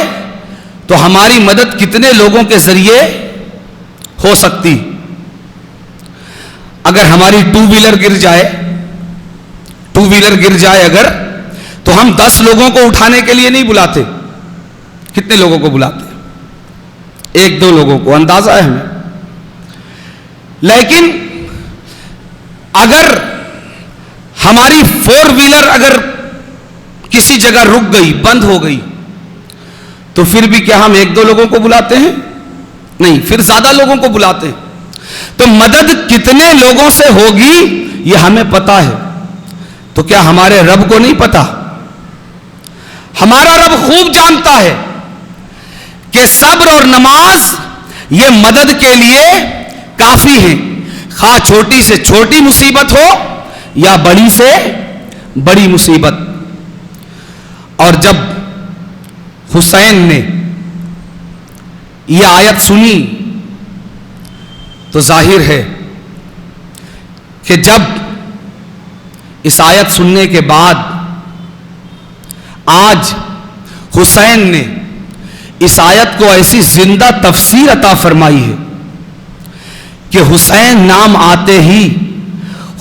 تو ہماری مدد کتنے لوگوں کے ذریعے ہو سکتی. اگر ہماری ٹو ویلر گر جائے اگر، تو ہم 10 لوگوں کو اٹھانے کے لیے نہیں بلاتے. کتنے لوگوں کو بلاتے؟ 1-2 لوگوں کو، اندازہ ہے ہمیں. لیکن اگر ہماری 4 ویلر اگر کسی جگہ رک گئی، بند ہو گئی، تو پھر بھی کیا ہم 1-2 لوگوں کو بلاتے ہیں؟ نہیں، پھر زیادہ لوگوں کو بلاتے ہیں. تو مدد کتنے لوگوں سے ہوگی یہ ہمیں پتا ہے. تو کیا ہمارے رب کو نہیں پتا؟ ہمارا رب خوب جانتا ہے کہ صبر اور نماز یہ مدد کے لیے کافی ہیں، خواہ چھوٹی سے چھوٹی مصیبت ہو یا بڑی سے بڑی مصیبت. اور جب حسین نے یہ آیت سنی تو ظاہر ہے کہ جب اس آیت سننے کے بعد آج حسین نے اس آیت کو ایسی زندہ تفسیر عطا فرمائی ہے کہ حسین نام آتے ہی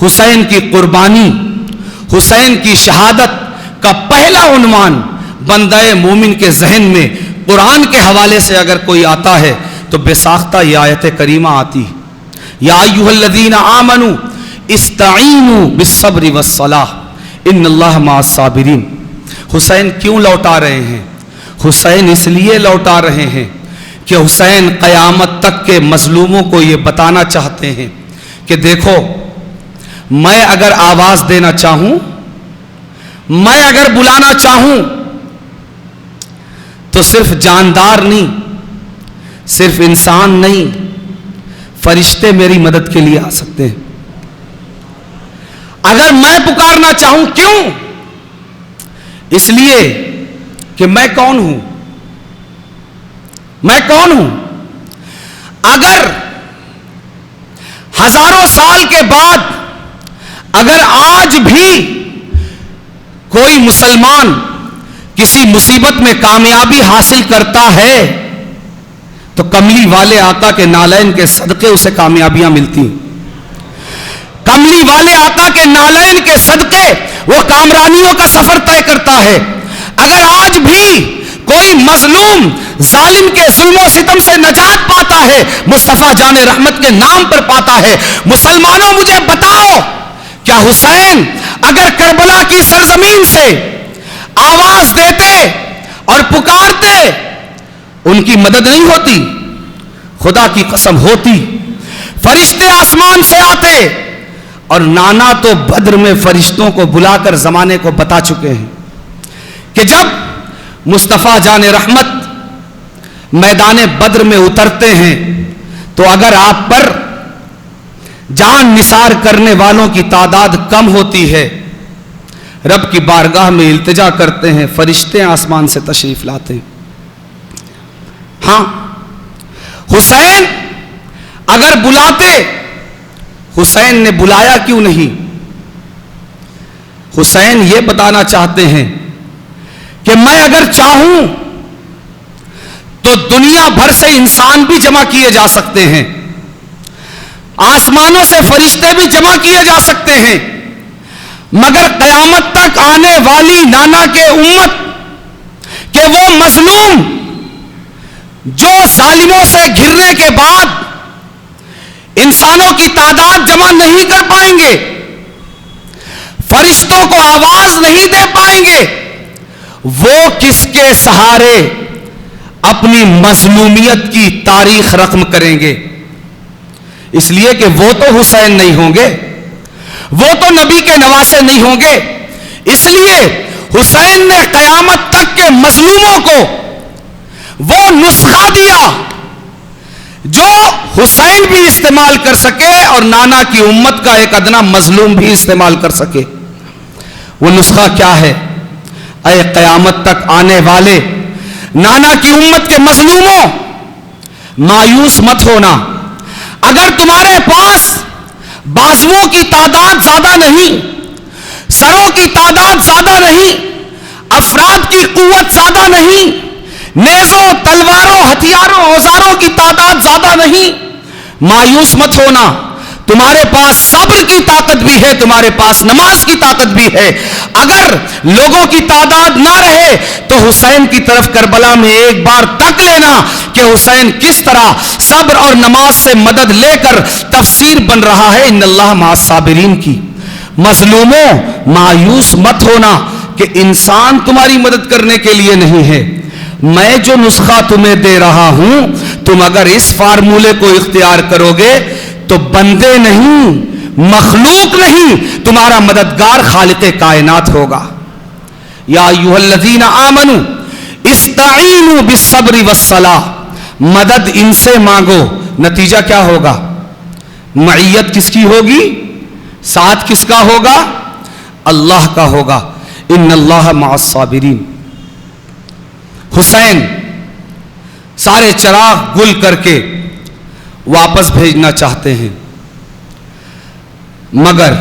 حسین کی قربانی، حسین کی شہادت کا پہلا عنوان بندہ مومن کے ذہن میں قرآن کے حوالے سے اگر کوئی آتا ہے تو بے ساختہ یہ آیت کریمہ آتی ہے، یا ایھا الذین آمنوا استعینوا بالصبر والصلاۃ ان اللہ مع الصابرین. حسین کیوں لوٹا رہے ہیں؟ حسین اس لیے لوٹا رہے ہیں کہ حسین قیامت تک کے مظلوموں کو یہ بتانا چاہتے ہیں کہ دیکھو، میں اگر آواز دینا چاہوں، میں اگر بلانا چاہوں تو صرف جاندار نہیں، صرف انسان نہیں، فرشتے میری مدد کے لیے آ سکتے ہیں۔ اگر میں پکارنا چاہوں، کیوں؟ اس لیے کہ میں کون ہوں؟ میں کون ہوں؟ اگر ہزاروں سال کے بعد اگر آج بھی کوئی مسلمان کسی مصیبت میں کامیابی حاصل کرتا ہے تو کملی والے آقا کے نالین کے صدقے اسے کامیابیاں ملتی ہیں۔ کملی والے آقا کے نالین کے صدقے وہ کامرانیوں کا سفر طے کرتا ہے۔ اگر آج بھی کوئی مظلوم ظالم کے ظلم و ستم سے نجات پاتا ہے، مصطفیٰ جان رحمت کے نام پر پاتا ہے۔ مسلمانوں مجھے بتاؤ، کیا حسین اگر کربلا کی سرزمین سے آواز دیتے اور پکارتے ان کی مدد نہیں ہوتی؟ خدا کی قسم ہوتی۔ فرشتے آسمان سے آتے، اور نانا تو بدر میں فرشتوں کو بلا کر زمانے کو بتا چکے ہیں کہ جب مصطفیٰ جان رحمت میدان بدر میں اترتے ہیں تو اگر آپ پر جان نثار کرنے والوں کی تعداد کم ہوتی ہے، رب کی بارگاہ میں التجا کرتے ہیں، فرشتے آسمان سے تشریف لاتے ہیں۔ ہاں، حسین اگر بلاتے، حسین نے بلایا کیوں نہیں؟ حسین یہ بتانا چاہتے ہیں کہ میں اگر چاہوں تو دنیا بھر سے انسان بھی جمع کیے جا سکتے ہیں، آسمانوں سے فرشتے بھی جمع کیے جا سکتے ہیں، مگر قیامت تک آنے والی نانا کے امت کہ وہ مظلوم جو ظالموں سے گھرنے کے بعد انسانوں کی تعداد جمع نہیں کر پائیں گے، فرشتوں کو آواز نہیں دے پائیں گے، وہ کس کے سہارے اپنی مظلومیت کی تاریخ رقم کریں گے؟ اس لیے کہ وہ تو حسین نہیں ہوں گے، وہ تو نبی کے نواسے نہیں ہوں گے۔ اس لیے حسین نے قیامت تک کے مظلوموں کو وہ نسخہ دیا جو حسین بھی استعمال کر سکے اور نانا کی امت کا ایک ادنا مظلوم بھی استعمال کر سکے۔ وہ نسخہ کیا ہے؟ اے قیامت تک آنے والے نانا کی امت کے مظلوموں، مایوس مت ہونا۔ اگر تمہارے پاس بازوؤں کی تعداد زیادہ نہیں، سروں کی تعداد زیادہ نہیں، افراد کی قوت زیادہ نہیں، نیزوں، تلواروں، ہتھیاروں، اوزاروں کی تعداد زیادہ نہیں، مایوس مت ہونا۔ تمہارے پاس صبر کی طاقت بھی ہے، تمہارے پاس نماز کی طاقت بھی ہے۔ اگر لوگوں کی تعداد نہ رہے تو حسین کی طرف کربلا میں ایک بار تک لینا کہ حسین کس طرح صبر اور نماز سے مدد لے کر تفسیر بن رہا ہے ان اللہ مع الصابرین کی۔ مظلوموں، مایوس مت ہونا کہ انسان تمہاری مدد کرنے کے لیے نہیں ہے۔ میں جو نسخہ تمہیں دے رہا ہوں، تم اگر اس فارمولے کو اختیار کرو گے تو بندے نہیں، مخلوق نہیں، تمہارا مددگار خالق کائنات ہوگا۔ یا ایھا الذین آمنوا استعینوا بالصبر والصلاۃ، مدد ان سے مانگو۔ نتیجہ کیا ہوگا؟ معیت کس کی ہوگی؟ ساتھ کس کا ہوگا؟ اللہ کا ہوگا۔ ان اللہ مع الصابرین۔ حسین سارے چراغ گل کر کے واپس بھیجنا چاہتے ہیں، مگر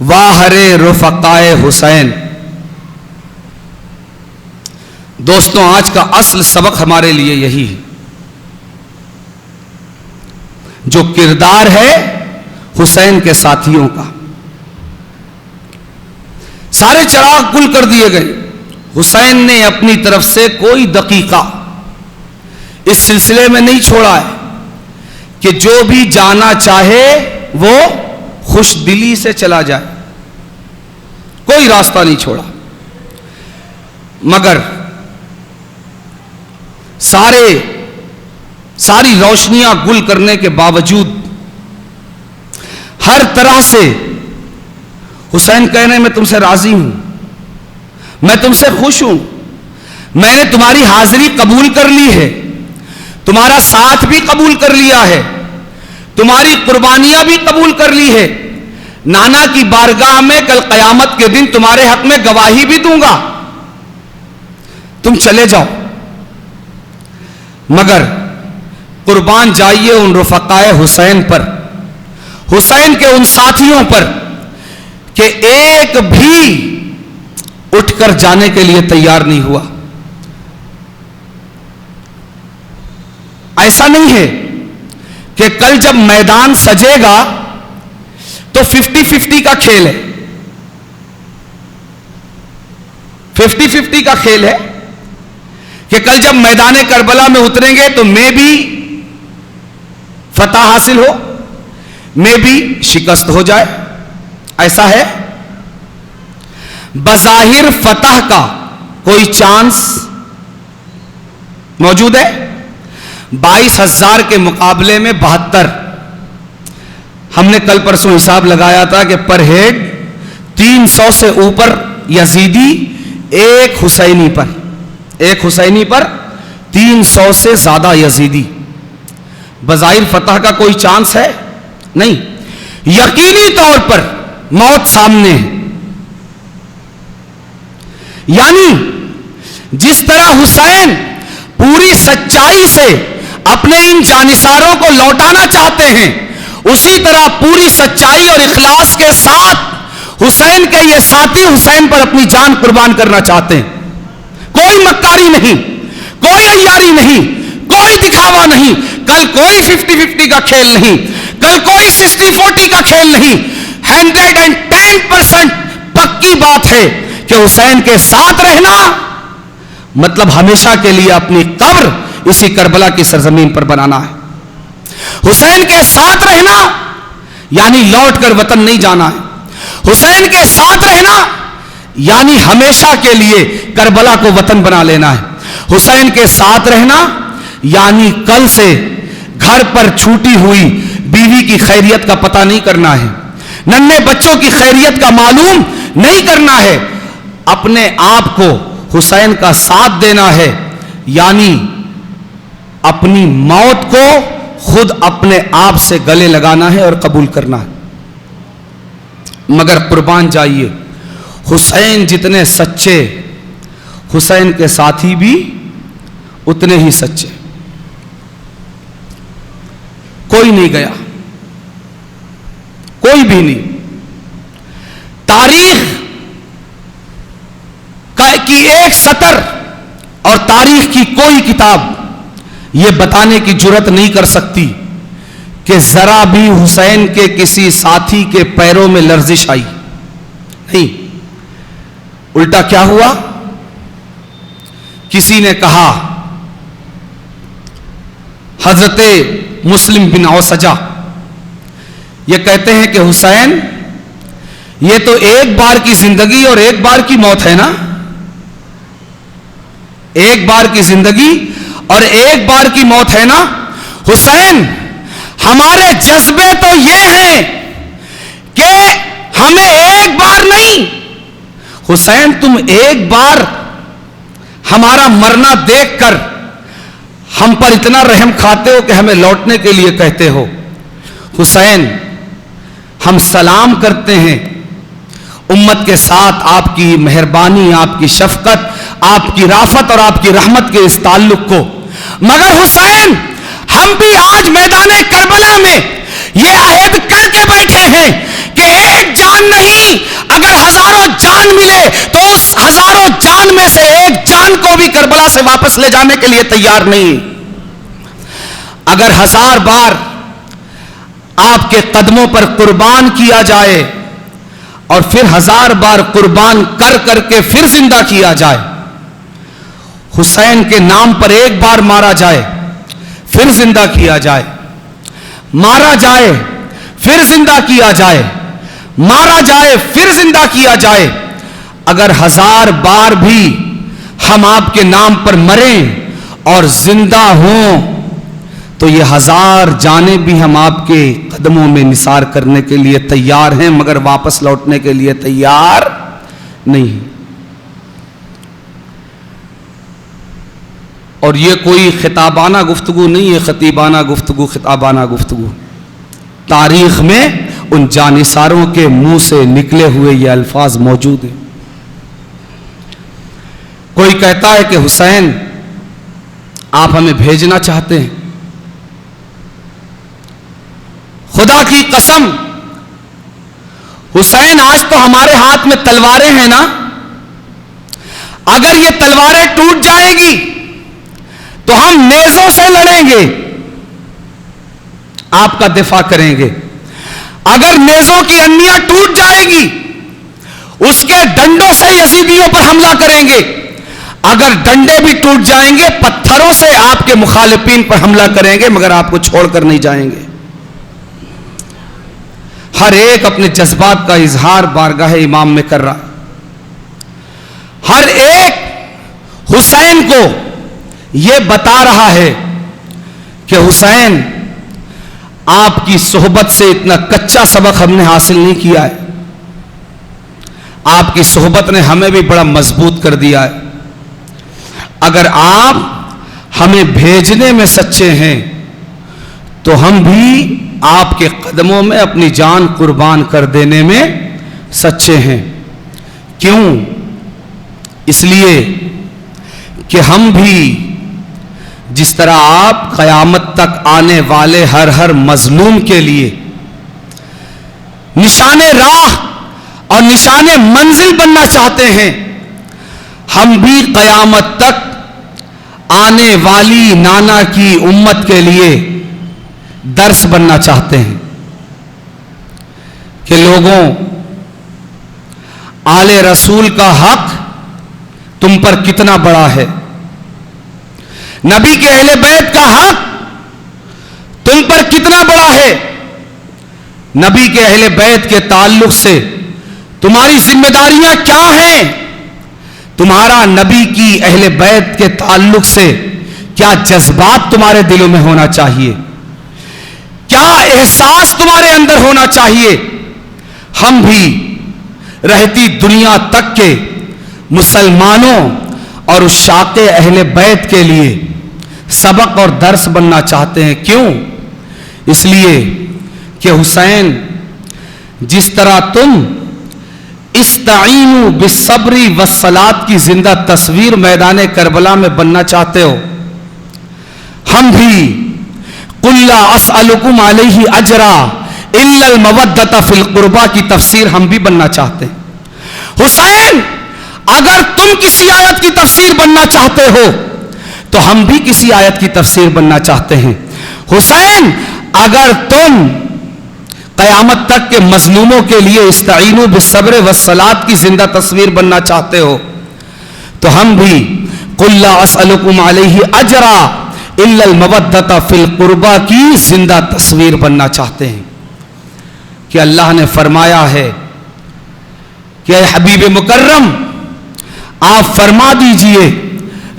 واہرے رفقائے حسین۔ دوستوں، آج کا اصل سبق ہمارے لیے یہی ہے، جو کردار ہے حسین کے ساتھیوں کا۔ سارے چراغ گل کر دیے گئے، حسین نے اپنی طرف سے کوئی دقیقہ اس سلسلے میں نہیں چھوڑا ہے کہ جو بھی جانا چاہے وہ خوش دلی سے چلا جائے، کوئی راستہ نہیں چھوڑا۔ مگر ساری روشنیاں گل کرنے کے باوجود ہر طرح سے حسین کہہ رہے میں تم سے راضی ہوں، میں تم سے خوش ہوں، میں نے تمہاری حاضری قبول کر لی ہے، تمہارا ساتھ بھی قبول کر لیا ہے، تمہاری قربانیاں بھی قبول کر لی ہے، نانا کی بارگاہ میں کل قیامت کے دن تمہارے حق میں گواہی بھی دوں گا، تم چلے جاؤ، مگر قربان جائیے ان رفقائے حسین پر، حسین کے ان ساتھیوں پر کہ ایک بھی اٹھ کر جانے کے لیے تیار نہیں ہوا۔ ایسا نہیں ہے کہ کل جب میدان سجے گا تو 50-50 کا کھیل ہے، 50-50 کا کھیل ہے کہ کل جب میدان کربلا میں اتریں گے تو میں بھی فتح حاصل ہو، میں بھی شکست ہو جائے، ایسا ہے؟ بظاہر فتح کا کوئی چانس موجود ہے؟ 22,000 کے مقابلے میں 72۔ ہم نے کل پرسوں حساب لگایا تھا کہ پر ہیڈ 300 سے اوپر یزیدی، ایک حسینی پر 300 سے زیادہ یزیدی۔ بظاہر فتح کا کوئی چانس ہے؟ نہیں، یقینی طور پر موت سامنے ہے۔ یعنی جس طرح حسین پوری سچائی سے اپنے ان جانثاروں کو لوٹانا چاہتے ہیں، اسی طرح پوری سچائی اور اخلاص کے ساتھ حسین کے یہ ساتھی حسین پر اپنی جان قربان کرنا چاہتے ہیں۔ کوئی مکاری نہیں، کوئی عیاری نہیں، کوئی دکھاوا نہیں، کل کوئی 50-50 کا کھیل نہیں، کل کوئی 60-40 کا کھیل نہیں، 110% پکی بات ہے کہ حسین کے ساتھ رہنا مطلب ہمیشہ کے لیے اپنی قبر اسی کربلا کی سرزمین پر بنانا ہے۔ حسین کے ساتھ رہنا یعنی لوٹ کر وطن نہیں جانا ہے، حسین کے ساتھ رہنا یعنی ہمیشہ کے لیے کربلا کو وطن بنا لینا ہے، حسین کے ساتھ رہنا یعنی کل سے گھر پر چھوٹی ہوئی بیوی کی خیریت کا پتہ نہیں کرنا ہے، ننھے بچوں کی خیریت کا معلوم نہیں کرنا ہے، اپنے آپ کو حسین کا ساتھ دینا ہے، یعنی اپنی موت کو خود اپنے آپ سے گلے لگانا ہے اور قبول کرنا ہے۔ مگر قربان جائیے، حسین جتنے سچے، حسین کے ساتھی بھی اتنے ہی سچے۔ کوئی نہیں گیا، کوئی بھی نہیں۔ تاریخ کی ایک سطر اور تاریخ کی کوئی کتاب یہ بتانے کی جرات نہیں کر سکتی کہ ذرا بھی حسین کے کسی ساتھی کے پیروں میں لرزش آئی، نہیں۔ الٹا کیا ہوا؟ کسی نے کہا، حضرت مسلم بن اوسجہ یہ کہتے ہیں کہ حسین یہ تو ایک بار کی زندگی اور ایک بار کی موت ہے نا، ایک بار کی زندگی اور ایک بار کی موت ہے نا۔ حسین ہمارے جذبے تو یہ ہیں کہ ہمیں ایک بار نہیں، حسین تم ایک بار ہمارا مرنا دیکھ کر ہم پر اتنا رحم کھاتے ہو کہ ہمیں لوٹنے کے لیے کہتے ہو۔ حسین ہم سلام کرتے ہیں امت کے ساتھ آپ کی مہربانی، آپ کی شفقت، آپ کی رافت اور آپ کی رحمت کے اس تعلق کو، مگر حسین ہم بھی آج میدان کربلا میں یہ عہد کر کے بیٹھے ہیں کہ ایک جان نہیں، اگر ہزاروں جان ملے تو اس ہزاروں جان میں سے ایک جان کو بھی کربلا سے واپس لے جانے کے لیے تیار نہیں۔ اگر 1000 بار آپ کے قدموں پر قربان کیا جائے اور پھر 1000 بار قربان کر کر کے پھر زندہ کیا جائے، حسین کے نام پر ایک بار مارا جائے پھر زندہ کیا جائے، مارا جائے پھر زندہ کیا جائے، مارا جائے پھر زندہ کیا جائے، اگر 1000 بار بھی ہم آپ کے نام پر مریں اور زندہ ہوں تو یہ 1000 جانیں بھی ہم آپ کے قدموں میں نثار کرنے کے لیے تیار ہیں، مگر واپس لوٹنے کے لیے تیار نہیں۔ اور یہ کوئی خطابانہ گفتگو نہیں ہے، خطیبانہ گفتگو، خطابانہ گفتگو، تاریخ میں ان جانثاروں کے منہ سے نکلے ہوئے یہ الفاظ موجود ہیں۔ کوئی کہتا ہے کہ حسین آپ ہمیں بھیجنا چاہتے ہیں، خدا کی قسم حسین آج تو ہمارے ہاتھ میں تلواریں ہیں نا، اگر یہ تلواریں ٹوٹ جائیں گی تو ہم نیزوں سے لڑیں گے، آپ کا دفاع کریں گے۔ اگر نیزوں کی انیاں ٹوٹ جائے گی اس کے ڈنڈوں سے یزیدیوں پر حملہ کریں گے، اگر ڈنڈے بھی ٹوٹ جائیں گے پتھروں سے آپ کے مخالفین پر حملہ کریں گے، مگر آپ کو چھوڑ کر نہیں جائیں گے۔ ہر ایک اپنے جذبات کا اظہار بارگاہ امام میں کر رہا، ہر ایک حسین کو یہ بتا رہا ہے کہ حسین آپ کی صحبت سے اتنا کچا سبق ہم نے حاصل نہیں کیا ہے، آپ کی صحبت نے ہمیں بھی بڑا مضبوط کر دیا ہے۔ اگر آپ ہمیں بھیجنے میں سچے ہیں تو ہم بھی آپ کے قدموں میں اپنی جان قربان کر دینے میں سچے ہیں۔ کیوں؟ اس لیے کہ ہم بھی جس طرح آپ قیامت تک آنے والے ہر مظلوم کے لیے نشان راہ اور نشان منزل بننا چاہتے ہیں، ہم بھی قیامت تک آنے والی نانا کی امت کے لیے درس بننا چاہتے ہیں کہ لوگوں، آل رسول کا حق تم پر کتنا بڑا ہے، نبی کے اہل بیت کا حق تم پر کتنا بڑا ہے، نبی کے اہل بیت کے تعلق سے تمہاری ذمہ داریاں کیا ہیں، تمہارا نبی کی اہل بیت کے تعلق سے کیا جذبات تمہارے دلوں میں ہونا چاہیے، کیا احساس تمہارے اندر ہونا چاہیے۔ ہم بھی رہتی دنیا تک کے مسلمانوں اور عشاق اہل بیت کے لیے سبق اور درس بننا چاہتے ہیں۔ کیوں؟ اس لیے کہ حسین، جس طرح تم استعینوا بالصبر والصلاۃ کی زندہ تصویر میدان کربلا میں بننا چاہتے ہو، ہم بھی قل لا اسألکم علیہ اجرا الا المودۃ فی القربى کی تفسیر ہم بھی بننا چاہتے ہیں۔ حسین، اگر تم کسی آیت کی تفسیر بننا چاہتے ہو تو ہم بھی کسی آیت کی تفسیر بننا چاہتے ہیں۔ حسین، اگر تم قیامت تک کے مظلوموں کے لیے استعینوا بالصبر والصلاۃ کی زندہ تصویر بننا چاہتے ہو تو ہم بھی قل لا اسألکم علیہ اجرا الا المودۃ فی القربى کی زندہ تصویر بننا چاہتے ہیں کہ اللہ نے فرمایا ہے کہ اے حبیب مکرم، آپ فرما دیجئے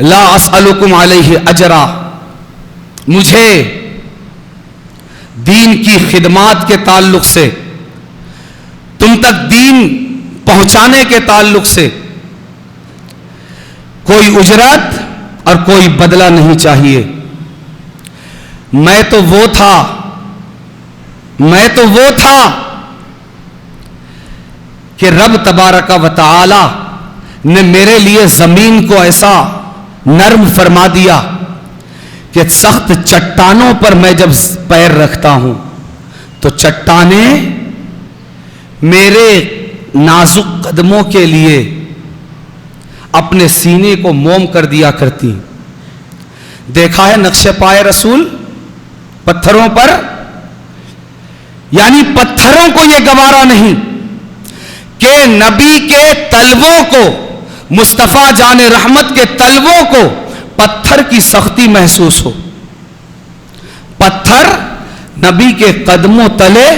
لا اسألکم علیہ اجرا، مجھے دین کی خدمات کے تعلق سے، تم تک دین پہنچانے کے تعلق سے کوئی اجرت اور کوئی بدلہ نہیں چاہیے۔ میں تو وہ تھا کہ رب تبارک و تعالی نے میرے لیے زمین کو ایسا نرم فرما دیا کہ سخت چٹانوں پر میں جب پیر رکھتا ہوں تو چٹانیں میرے نازک قدموں کے لیے اپنے سینے کو موم کر دیا کرتی۔ دیکھا ہے نقش پائے رسول پتھروں پر، یعنی پتھروں کو یہ گوارا نہیں کہ نبی کے تلووں کو، مصطفیٰ جان رحمت کے تلووں کو پتھر کی سختی محسوس ہو۔ پتھر نبی کے قدموں تلے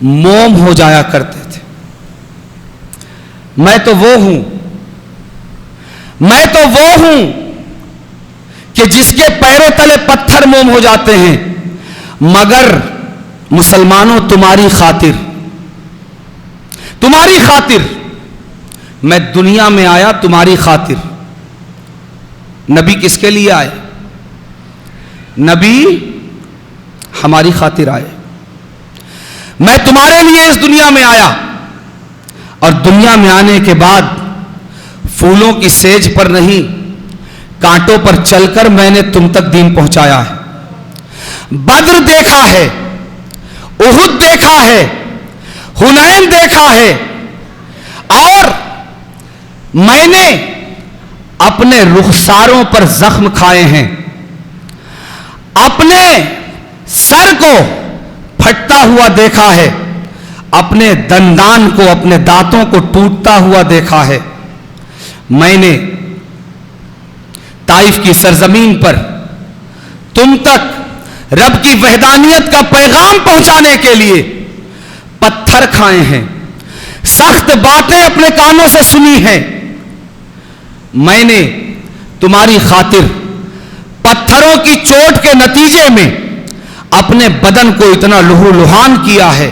موم ہو جایا کرتے تھے۔ میں تو وہ ہوں کہ جس کے پیروں تلے پتھر موم ہو جاتے ہیں، مگر مسلمانوں تمہاری خاطر میں دنیا میں آیا، تمہاری خاطر۔ نبی کس کے لیے آئے؟ نبی ہماری خاطر آئے۔ میں تمہارے لیے اس دنیا میں آیا، اور دنیا میں آنے کے بعد پھولوں کی سیج پر نہیں، کانٹوں پر چل کر میں نے تم تک دین پہنچایا ہے۔ بدر دیکھا ہے، احد دیکھا ہے، حنین دیکھا ہے، اور میں نے اپنے رخساروں پر زخم کھائے ہیں، اپنے سر کو پھٹتا ہوا دیکھا ہے، اپنے دندان کو، اپنے دانتوں کو ٹوٹتا ہوا دیکھا ہے۔ میں نے طائف کی سرزمین پر تم تک رب کی وحدانیت کا پیغام پہنچانے کے لیے پتھر کھائے ہیں، سخت باتیں اپنے کانوں سے سنی ہیں۔ میں نے تمہاری خاطر پتھروں کی چوٹ کے نتیجے میں اپنے بدن کو اتنا لہو لہان کیا ہے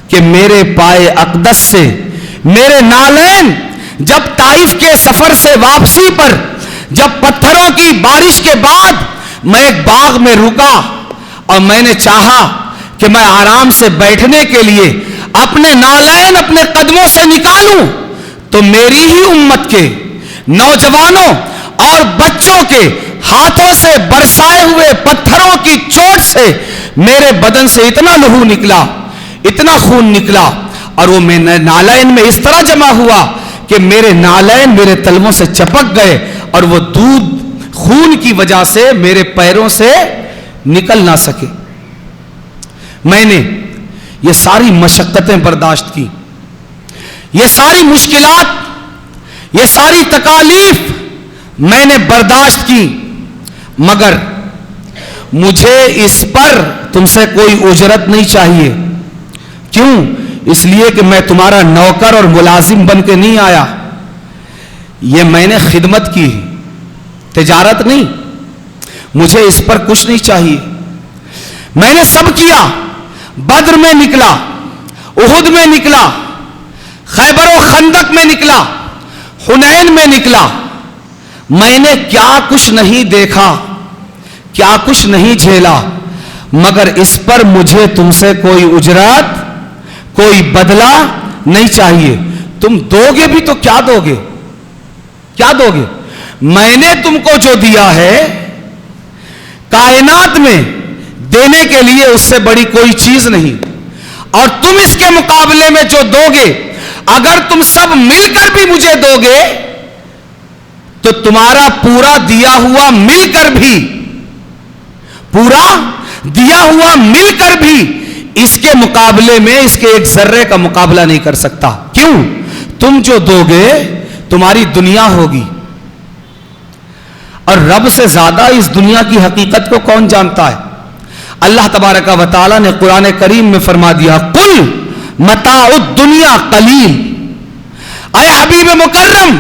کہ میرے پائے اقدس سے، میرے نالین جب طائف کے سفر سے واپسی پر، جب پتھروں کی بارش کے بعد میں ایک باغ میں رکا اور میں نے چاہا کہ میں آرام سے بیٹھنے کے لیے اپنے نالین اپنے قدموں سے نکالوں، تو میری ہی امت کے نوجوانوں اور بچوں کے ہاتھوں سے برسائے ہوئے پتھروں کی چوٹ سے میرے بدن سے اتنا لہو نکلا، اتنا خون نکلا، اور وہ میرے نالین میں اس طرح جمع ہوا کہ میرے نالین میرے تلووں سے چپک گئے، اور وہ دودھ خون کی وجہ سے میرے پیروں سے نکل نہ سکے۔ میں نے یہ ساری مشقتیں برداشت کی، یہ ساری مشکلات، یہ ساری تکالیف میں نے برداشت کی، مگر مجھے اس پر تم سے کوئی اجرت نہیں چاہیے۔ کیوں؟ اس لیے کہ میں تمہارا نوکر اور ملازم بن کے نہیں آیا، یہ میں نے خدمت کی، تجارت نہیں۔ مجھے اس پر کچھ نہیں چاہیے۔ میں نے سب کیا، بدر میں نکلا، احد میں نکلا، خیبر و خندق میں نکلا، حنین میں نکلا، میں نے کیا کچھ نہیں دیکھا، کیا کچھ نہیں جھیلا، مگر اس پر مجھے تم سے کوئی اجرت، کوئی بدلہ نہیں چاہیے۔ تم دو گے بھی تو کیا دو گے؟ کیا دو گے؟ میں نے تم کو جو دیا ہے کائنات میں دینے کے لیے اس سے بڑی کوئی چیز نہیں، اور تم اس کے مقابلے میں جو دو گے، اگر تم سب مل کر بھی مجھے دو گے تو تمہارا پورا دیا ہوا مل کر بھی، پورا دیا ہوا مل کر بھی اس کے مقابلے میں، اس کے ایک ذرے کا مقابلہ نہیں کر سکتا۔ کیوں؟ تم جو دو گے تمہاری دنیا ہوگی، اور رب سے زیادہ اس دنیا کی حقیقت کو کون جانتا ہے؟ اللہ تبارک و تعالی نے قرآن کریم میں فرما دیا، قل متاع الدنیا قلیل۔ اے حبیب مکرم،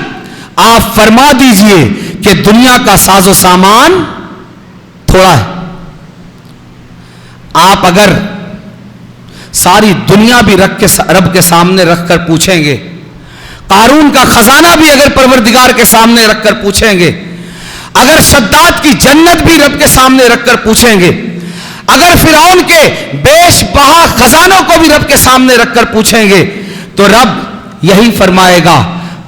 آپ فرما دیجئے کہ دنیا کا ساز و سامان تھوڑا ہے۔ آپ اگر ساری دنیا بھی رب کے سامنے رکھ کر پوچھیں گے، قارون کا خزانہ بھی اگر پروردگار کے سامنے رکھ کر پوچھیں گے، اگر شداد کی جنت بھی رب کے سامنے رکھ کر پوچھیں گے، اگر فرعون کے بیش بہا خزانوں کو بھی رب کے سامنے رکھ کر پوچھیں گے، تو رب یہی فرمائے گا،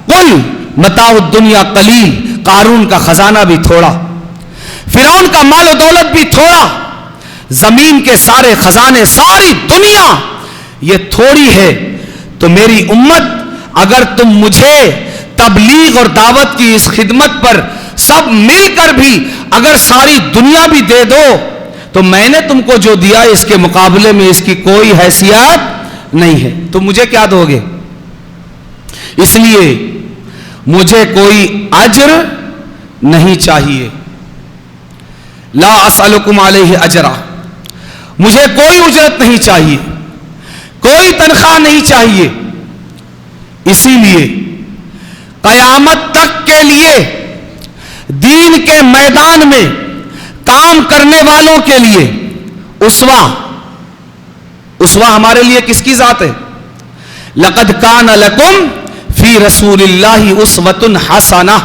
قل متاع الدنیا قلیل۔ قارون کا خزانہ بھی تھوڑا، فرعون کا مال و دولت بھی تھوڑا، زمین کے سارے خزانے، ساری دنیا یہ تھوڑی ہے۔ تو میری امت، اگر تم مجھے تبلیغ اور دعوت کی اس خدمت پر سب مل کر بھی اگر ساری دنیا بھی دے دو، تو میں نے تم کو جو دیا اس کے مقابلے میں اس کی کوئی حیثیت نہیں ہے۔ تم مجھے کیا دو گے؟ اس لیے مجھے کوئی اجر نہیں چاہیے۔ لا اسألکم علیہ اجرا، مجھے کوئی اجرت نہیں چاہیے، کوئی تنخواہ نہیں چاہیے۔ اسی لیے قیامت تک کے لیے دین کے میدان میں کام کرنے والوں کے لیے اسوا ہمارے لیے کس کی ذات ہے؟ لقد کان لکم فی رسول اللہ اسوۃ حسنہ،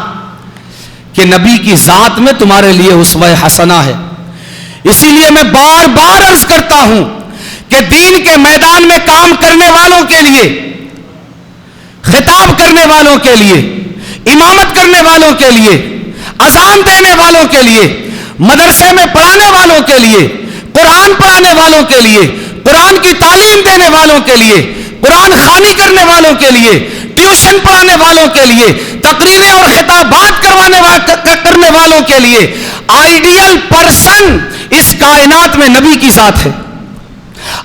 کہ نبی کی ذات میں تمہارے لیے اسوہ حسنہ ہے۔ اسی لیے میں بار بار عرض کرتا ہوں کہ دین کے میدان میں کام کرنے والوں کے لیے، خطاب کرنے والوں کے لیے، امامت کرنے والوں کے لیے، اذان دینے والوں کے لیے، مدرسے میں پڑھانے والوں کے لیے، قرآن پڑھانے والوں کے لیے، قرآن کی تعلیم دینے والوں کے لیے، قرآن خوانی کرنے والوں کے لیے، ٹیوشن پڑھانے والوں کے لیے، تقریریں اور خطابات کرنے والوں کے لیے آئیڈیل پرسن اس کائنات میں نبی کی ذات ہے۔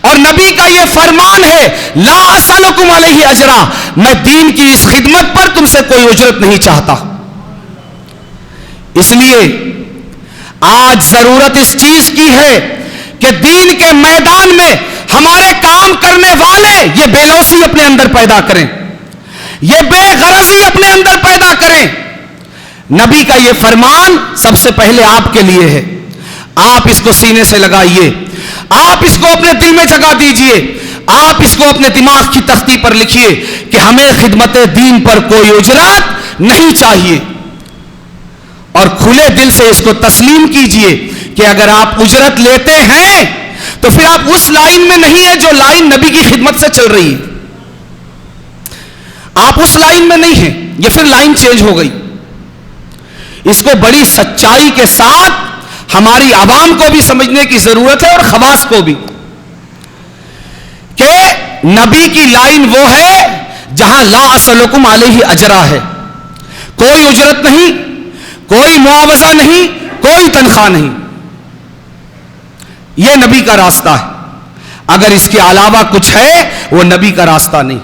اور نبی کا یہ فرمان ہے، لا اسألکم علیہ اجرا، میں دین کی اس خدمت پر تم سے کوئی اجرت نہیں چاہتا۔ اس لیے آج ضرورت اس چیز کی ہے کہ دین کے میدان میں ہمارے کام کرنے والے یہ بے لوثی اپنے اندر پیدا کریں، یہ بے غرضی اپنے اندر پیدا کریں۔ نبی کا یہ فرمان سب سے پہلے آپ کے لیے ہے، آپ اس کو سینے سے لگائیے، آپ اس کو اپنے دل میں جگہ دیجئے، آپ اس کو اپنے دماغ کی تختی پر لکھیے کہ ہمیں خدمت دین پر کوئی اجرت نہیں چاہیے، اور کھلے دل سے اس کو تسلیم کیجئے کہ اگر آپ اجرت لیتے ہیں تو پھر آپ اس لائن میں نہیں ہے جو لائن نبی کی خدمت سے چل رہی ہے، آپ اس لائن میں نہیں ہیں، یہ پھر لائن چینج ہو گئی۔ اس کو بڑی سچائی کے ساتھ ہماری عوام کو بھی سمجھنے کی ضرورت ہے اور خواص کو بھی، کہ نبی کی لائن وہ ہے جہاں لا اسألکم علیہ اجرا ہے، کوئی اجرت نہیں، کوئی معاوضہ نہیں، کوئی تنخواہ نہیں، یہ نبی کا راستہ ہے۔ اگر اس کے علاوہ کچھ ہے وہ نبی کا راستہ نہیں،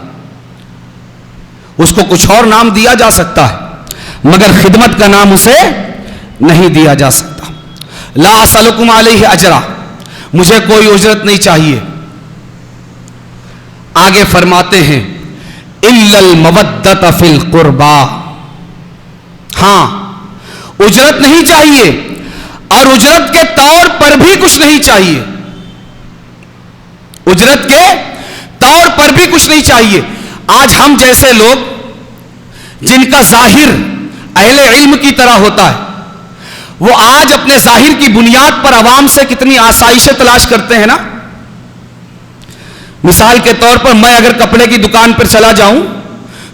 اس کو کچھ اور نام دیا جا سکتا ہے مگر خدمت کا نام اسے نہیں دیا جا سکتا۔ لا اسألکم علیہ اجرا، مجھے کوئی اجرت نہیں چاہیے۔ آگے فرماتے ہیں الا المودۃ فی القربى، ہاں اجرت نہیں چاہیے اور اجرت کے طور پر بھی کچھ نہیں چاہیے، اجرت کے طور پر بھی کچھ نہیں چاہیے۔ آج ہم جیسے لوگ جن کا ظاہر اہل علم کی طرح ہوتا ہے، وہ آج اپنے ظاہر کی بنیاد پر عوام سے کتنی آسائشیں تلاش کرتے ہیں نا۔ مثال کے طور پر میں اگر کپڑے کی دکان پر چلا جاؤں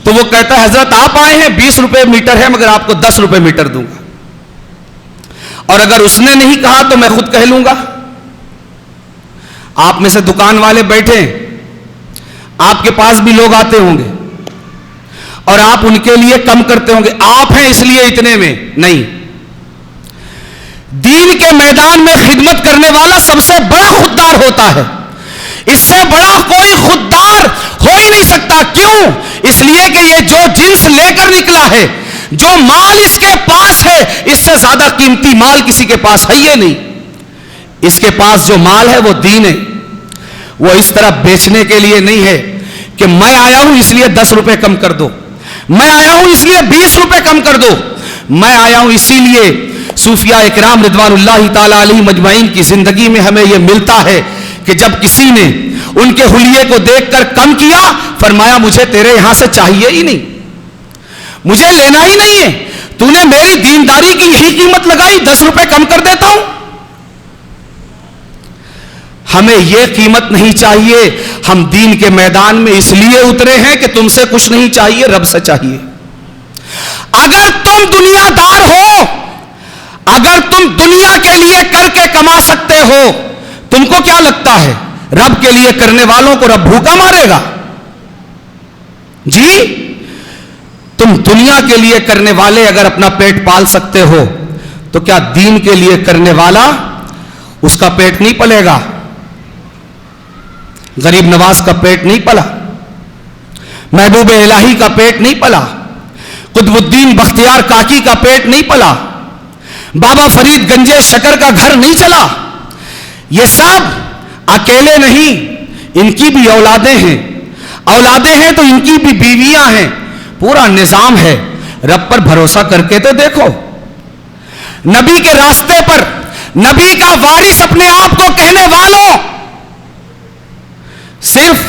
تو وہ کہتا ہے حضرت آپ آئے ہیں 20 روپے میٹر ہے مگر آپ کو 10 روپے میٹر دوں گا، اور اگر اس نے نہیں کہا تو میں خود کہہ لوں گا۔ آپ میں سے دکان والے بیٹھے ہیں، آپ کے پاس بھی لوگ آتے ہوں گے اور آپ ان کے لیے کم کرتے ہوں گے، آپ ہیں اس لیے اتنے میں نہیں۔ دین کے میدان میں خدمت کرنے والا سب سے بڑا خوددار ہوتا ہے، اس سے بڑا کوئی خوددار ہو ہی نہیں سکتا۔ کیوں؟ اس لیے کہ یہ جو جنس لے کر نکلا ہے، جو مال اس کے پاس ہے، اس سے زیادہ قیمتی مال کسی کے پاس ہے ہی نہیں۔ اس کے پاس جو مال ہے وہ دین ہے، وہ اس طرح بیچنے کے لیے نہیں ہے کہ میں آیا ہوں اس لیے 10 روپے کم کر دو، میں آیا ہوں اس لیے 20 روپے کم کر دو، میں آیا ہوں اسی لیے۔ صوفیاء اکرام رضوان اللہ تعالی علیہ مجمعین کی زندگی میں ہمیں یہ ملتا ہے کہ جب کسی نے ان کے حلیے کو دیکھ کر کم کیا، فرمایا مجھے تیرے یہاں سے چاہیے ہی نہیں، مجھے لینا ہی نہیں ہے، تو نے میری دینداری کی یہی قیمت لگائی، 10 روپے کم کر دیتا ہوں۔ ہمیں یہ قیمت نہیں چاہیے، ہم دین کے میدان میں اس لیے اترے ہیں کہ تم سے کچھ نہیں چاہیے، رب سے چاہیے۔ اگر تم دنیا دار ہو، اگر تم دنیا کے لیے کر کے کما سکتے ہو، تم کو کیا لگتا ہے رب کے لیے کرنے والوں کو رب بھوکا مارے گا؟ جی، تم دنیا کے لیے کرنے والے اگر اپنا پیٹ پال سکتے ہو تو کیا دین کے لیے کرنے والا اس کا پیٹ نہیں پلے گا؟ غریب نواز کا پیٹ نہیں پلا، محبوب الہی کا پیٹ نہیں پلا، قطب الدین بختیار کاکی کا پیٹ نہیں پلا، بابا فرید گنجے شکر کا گھر نہیں چلا۔ یہ سب اکیلے نہیں، ان کی بھی اولادیں ہیں، اولادیں ہیں تو ان کی بھی بیویاں ہیں، پورا نظام ہے۔ رب پر بھروسہ کر کے تو دیکھو، نبی کے راستے پر نبی کا وارث اپنے آپ کو کہنے والوں، صرف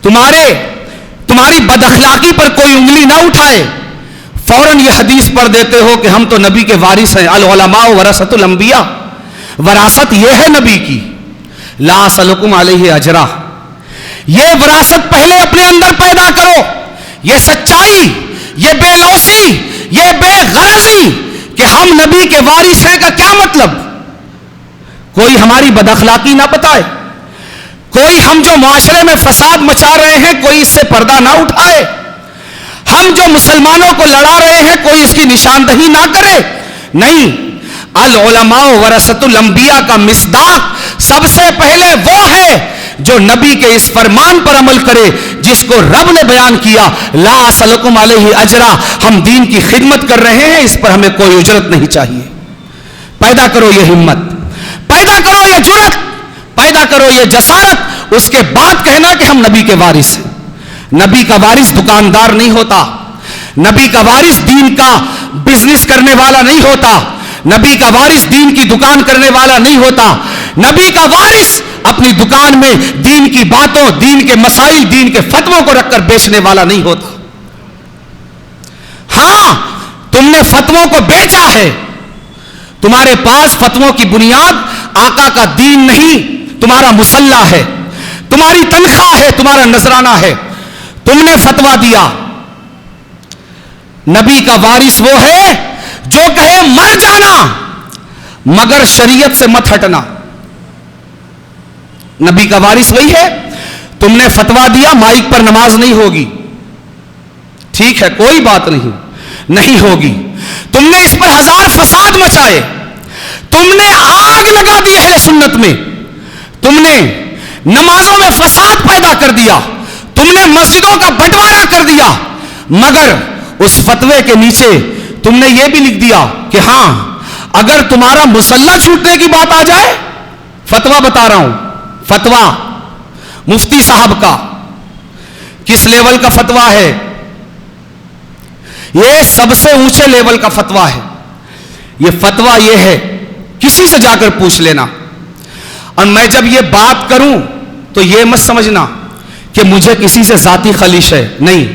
تمہاری بد اخلاقی پر کوئی انگلی نہ اٹھائے، فوراً یہ حدیث پڑھ دیتے ہو کہ ہم تو نبی کے وارث ہیں، العلماء ورثۃ الانبیاء، وراثت یہ ہے نبی کی، لا اسألکم علیہ اجرا۔ یہ وراثت پہلے اپنے اندر پیدا کرو، یہ سچائی، یہ بے لوثی، یہ بے غرضی کہ ہم نبی کے وارث ہیں کا کیا مطلب؟ کوئی ہماری بد اخلاقی نہ بتائے، کوئی ہم جو معاشرے میں فساد مچا رہے ہیں کوئی اس سے پردہ نہ اٹھائے، ہم جو مسلمانوں کو لڑا رہے ہیں کوئی اس کی نشاندہی نہ کرے۔ نہیں، العلماء ورثۃ الانبیاء کا مصداق سب سے پہلے وہ ہے جو نبی کے اس فرمان پر عمل کرے جس کو رب نے بیان کیا، لا اسألکم علیہ اجرا، ہم دین کی خدمت کر رہے ہیں، اس پر ہمیں کوئی اجرت نہیں چاہیے۔ پیدا کرو یہ ہمت، پیدا کرو یہ جرأت، پیدا کرو یہ جسارت، اس کے بعد کہنا کہ ہم نبی کے وارث ہیں۔ نبی کا وارث دکاندار نہیں ہوتا، نبی کا وارث دین کا بزنس کرنے والا نہیں ہوتا، نبی کا وارث دین کی دکان کرنے والا نہیں ہوتا، نبی کا وارث اپنی دکان میں دین کی باتوں، دین کے مسائل، دین کے فتووں کو رکھ کر بیچنے والا نہیں ہوتا۔ ہاں، تم نے فتووں کو بیچا ہے، تمہارے پاس فتووں کی بنیاد آقا کا دین نہیں، تمہارا مسلح ہے، تمہاری تنخواہ ہے، تمہارا نذرانہ ہے، تم نے فتویٰ دیا۔ نبی کا وارث وہ ہے جو کہے مر جانا مگر شریعت سے مت ہٹنا۔ نبی کا وارث وہی ہے۔ تم نے فتویٰ دیا مائک پر نماز نہیں ہوگی، ٹھیک ہے، کوئی بات نہیں ہوگی۔ تم نے اس پر ہزار فساد مچائے، تم نے آگ لگا دی اہل سنت میں، تم نے نمازوں میں فساد پیدا کر دیا، تم نے مسجدوں کا بٹوارا کر دیا، مگر اس فتوے کے نیچے تم نے یہ بھی لکھ دیا کہ ہاں اگر تمہارا مصلی چھوٹنے کی بات آ جائے، فتویٰ بتا رہا ہوں، فتویٰ مفتی صاحب کا کس لیول کا فتویٰ ہے؟ یہ سب سے اونچے لیول کا فتویٰ ہے۔ یہ فتویٰ یہ ہے، کسی سے جا کر پوچھ لینا۔ اور میں جب یہ بات کروں تو یہ مت سمجھنا کہ مجھے کسی سے ذاتی خلیش ہے، نہیں،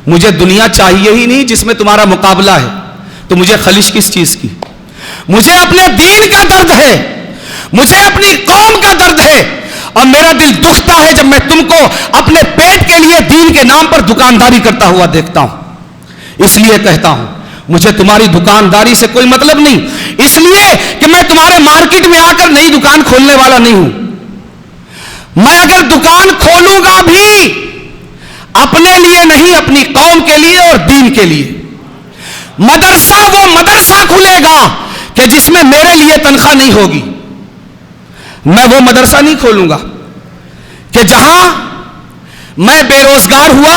مجھے دنیا چاہیے ہی نہیں جس میں تمہارا مقابلہ ہے، تو مجھے خلیش کس چیز کی؟ مجھے اپنے دین کا درد ہے، مجھے اپنی قوم کا درد ہے، اور میرا دل دکھتا ہے جب میں تم کو اپنے پیٹ کے لیے دین کے نام پر دکانداری کرتا ہوا دیکھتا ہوں۔ اس لیے کہتا ہوں مجھے تمہاری دکانداری سے کوئی مطلب نہیں، اس لیے کہ میں تمہارے مارکیٹ میں آ کر نئی دکان کھولنے والا نہیں ہوں۔ میں اگر دکان کھولوں گا بھی اپنے لیے نہیں، اپنی قوم کے لیے اور دین کے لیے۔ مدرسہ وہ مدرسہ کھلے گا کہ جس میں میرے لیے تنخواہ نہیں ہوگی، میں وہ مدرسہ نہیں کھولوں گا کہ جہاں میں بے روزگار ہوا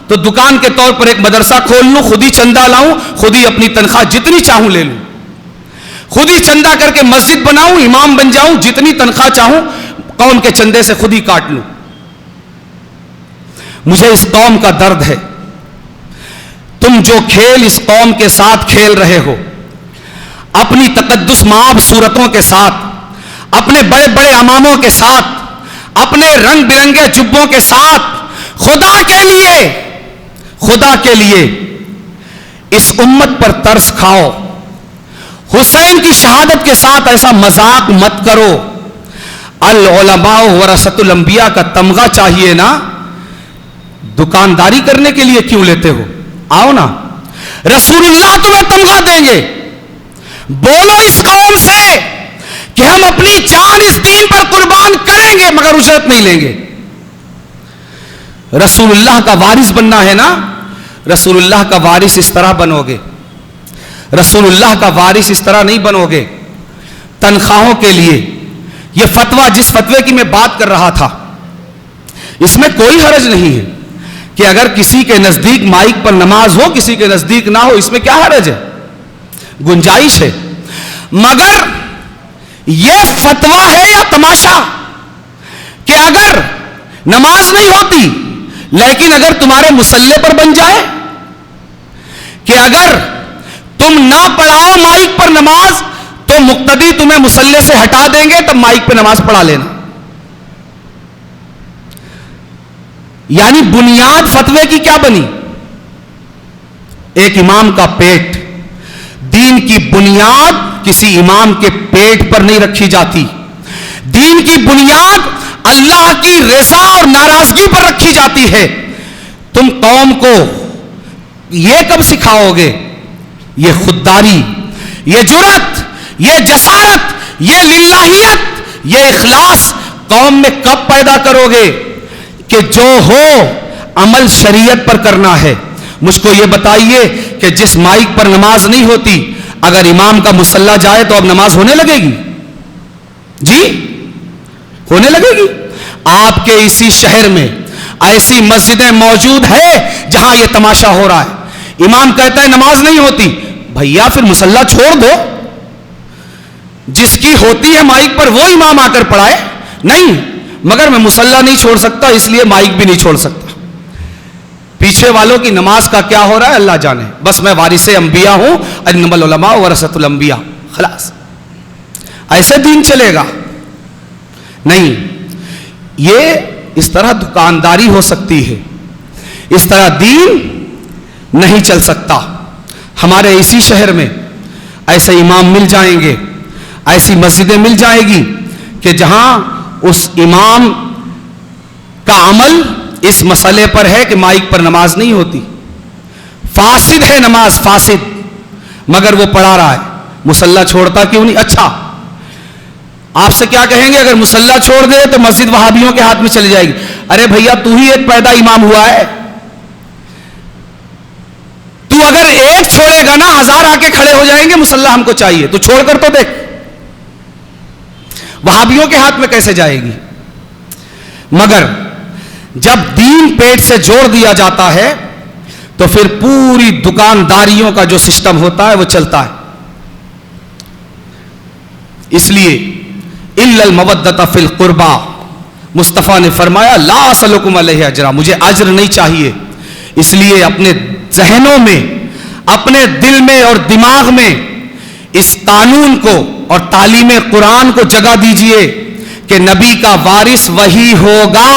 تو دکان کے طور پر ایک مدرسہ کھول لوں، خود ہی چندہ لاؤں، خود ہی اپنی تنخواہ جتنی چاہوں لے لوں، خود ہی چندہ کر کے مسجد بناؤں، امام بن جاؤں، جتنی تنخواہ چاہوں قوم کے چندے سے خود ہی کاٹ لوں۔ مجھے اس قوم کا درد ہے۔ تم جو کھیل اس قوم کے ساتھ کھیل رہے ہو، اپنی تقدس مآب صورتوں کے ساتھ، اپنے بڑے بڑے اماموں کے ساتھ، اپنے رنگ برنگے جبوں کے ساتھ، خدا کے لیے اس امت پر ترس کھاؤ۔ حسین کی شہادت کے ساتھ ایسا مذاق مت کرو۔ العلماء ورثۃ الانبیاء کا تمغہ چاہیے نا، دکانداری کرنے کے لیے کیوں لیتے ہو؟ آؤ نا، رسول اللہ تمہیں تمغہ دیں گے۔ بولو اس قوم سے کہ ہم اپنی جان اس دین پر قربان کریں گے مگر اجرت نہیں لیں گے۔ رسول اللہ کا وارث بننا ہے نا، رسول اللہ کا وارث اس طرح بنو گے، رسول اللہ کا وارث اس طرح نہیں بنو گے تنخواہوں کے لیے۔ یہ فتویٰ، جس فتوے کی میں بات کر رہا تھا، اس میں کوئی حرج نہیں ہے کہ اگر کسی کے نزدیک مائک پر نماز ہو، کسی کے نزدیک نہ ہو، اس میں کیا حرج ہے؟ گنجائش ہے۔ مگر یہ فتویٰ ہے یا تماشا کہ اگر نماز نہیں ہوتی لیکن اگر تمہارے مصلی پر بن جائے، کہ اگر تم نہ پڑھاؤ مائک پر نماز تو مقتدی تمہیں مصلی سے ہٹا دیں گے، تب مائک پہ نماز پڑھا لینا. یعنی بنیاد فتوے کی کیا بنی؟ ایک امام کا پیٹ. دین کی بنیاد کسی امام کے پیٹ پر نہیں رکھی جاتی. دین کی بنیاد اللہ کی رضا اور ناراضگی پر رکھی جاتی ہے. تم قوم کو یہ کب سکھاؤ گے؟ یہ خودداری، یہ جرأت، یہ جسارت، یہ للہیت، یہ اخلاص قوم میں کب پیدا کرو گے؟ کہ جو ہو عمل شریعت پر کرنا ہے. مجھ کو یہ بتائیے کہ جس مائک پر نماز نہیں ہوتی، اگر امام کا مصلی جائے تو اب نماز ہونے لگے گی؟ جی ہونے لگے گی. آپ کے اسی شہر میں ایسی مسجدیں موجود ہے جہاں یہ تماشا ہو رہا ہے. امام کہتا ہے نماز نہیں ہوتی، بھیا پھر مصلی چھوڑ دو. جس کی ہوتی ہے مائک پر وہ امام آ کر پڑھائے. نہیں، مگر میں مصلی نہیں چھوڑ سکتا، اس لیے مائک بھی نہیں چھوڑ سکتا. پیچھے والوں کی نماز کا کیا ہو رہا ہے اللہ جانے. بس میں وارث انبیاء ہوں، انما العلماء ورثۃ الانبیاء، خلاص. ایسے دین چلے گا؟ نہیں. یہ اس طرح دکانداری ہو سکتی ہے، اس طرح دین نہیں چل سکتا. ہمارے اسی شہر میں ایسے امام مل جائیں گے، ایسی مسجدیں مل جائے گی کہ جہاں اس امام کا عمل اس مسئلے پر ہے کہ مائک پر نماز نہیں ہوتی. فاسد ہے نماز، فاسد، مگر وہ پڑھا رہا ہے. مصلی چھوڑتا کیوں نہیں؟ اچھا آپ سے کیا کہیں گے، اگر مصلی چھوڑ دے تو مسجد وہابیوں کے ہاتھ میں چلی جائے گی. ارے بھیا تو ہی ایک پیدا امام ہوا ہے. تو اگر ایک چھوڑے گا نا، 1000 آ کے کھڑے ہو جائیں گے. مصلی ہم کو چاہیے، تو چھوڑ کر تو دیکھ. وہابیوں کے ہاتھ میں کیسے جائے گی؟ مگر جب دین پیٹ سے جوڑ دیا جاتا ہے تو پھر پوری دکانداریوں کا جو سسٹم ہوتا ہے وہ چلتا ہے. اس لیے الا المودۃ فی القربى، مصطفیٰ نے فرمایا لا اسألکم علیہ اجرا، مجھے اجر نہیں چاہیے. اس لیے اپنے ذہنوں میں، اپنے دل میں اور دماغ میں اس قانون کو اور تعلیم قرآن کو جگہ دیجئے کہ نبی کا وارث وہی ہوگا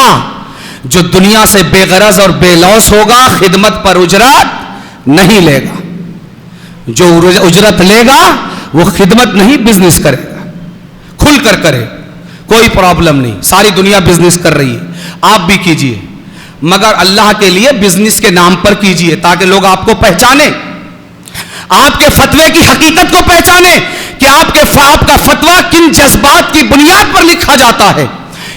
جو دنیا سے بے غرض اور بے لوث ہوگا، خدمت پر اجرت نہیں لے گا. جو اجرت لے گا وہ خدمت نہیں، بزنس کرے گا، کھل کر کرے، کوئی پرابلم نہیں. ساری دنیا بزنس کر رہی ہے، آپ بھی کیجئے، مگر اللہ کے لیے بزنس کے نام پر کیجئے تاکہ لوگ آپ کو پہچانے، آپ کے فتوے کی حقیقت کو پہچانے کہ آپ کا فتویٰ کن جذبات کی بنیاد پر لکھا جاتا ہے.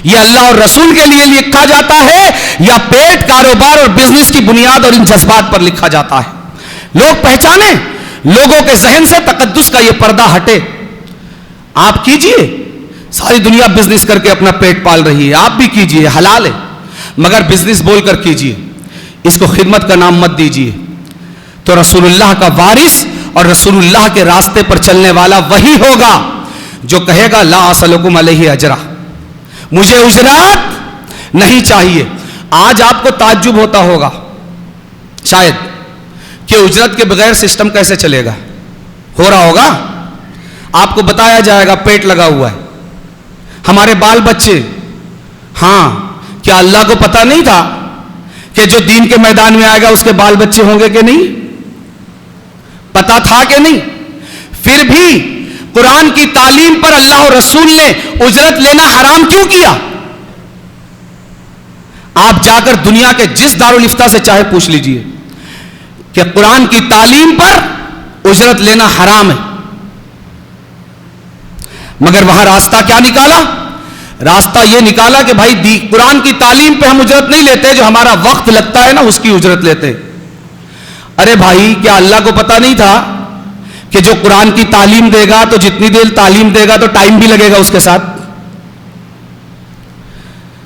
یہ اللہ اور رسول کے لیے لکھا جاتا ہے یا پیٹ، کاروبار اور بزنس کی بنیاد اور ان جذبات پر لکھا جاتا ہے. لوگ پہچانے، لوگوں کے ذہن سے تقدس کا یہ پردہ ہٹے. آپ کیجئے، ساری دنیا بزنس کر کے اپنا پیٹ پال رہی ہے، آپ بھی کیجئے، حلال ہے، مگر بزنس بول کر کیجئے، اس کو خدمت کا نام مت دیجئے. تو رسول اللہ کا وارث اور رسول اللہ کے راستے پر چلنے والا وہی ہوگا جو کہے گا لا اسألکم علیہ اجرا، مجھے اجرت نہیں چاہیے. آج آپ کو تعجب ہوتا ہوگا شاید کہ اجرت کے بغیر سسٹم کیسے چلے گا. ہو رہا ہوگا، آپ کو بتایا جائے گا پیٹ لگا ہوا ہے. ہمارے بال بچے، ہاں کیا اللہ کو پتا نہیں تھا کہ جو دین کے میدان میں آئے گا اس کے بال بچے ہوں گے کہ نہیں؟ پتا تھا کہ نہیں؟ پھر بھی قرآن کی تعلیم پر اللہ اور رسول نے اجرت لینا حرام کیوں کیا؟ آپ جا کر دنیا کے جس دارالفتہ سے چاہے پوچھ لیجئے کہ قرآن کی تعلیم پر اجرت لینا حرام ہے. مگر وہاں راستہ کیا نکالا؟ راستہ یہ نکالا کہ بھائی قرآن کی تعلیم پہ ہم اجرت نہیں لیتے، جو ہمارا وقت لگتا ہے نا اس کی اجرت لیتے. ارے بھائی کیا اللہ کو پتا نہیں تھا کہ جو قرآن کی تعلیم دے گا تو جتنی دیر تعلیم دے گا تو ٹائم بھی لگے گا اس کے ساتھ؟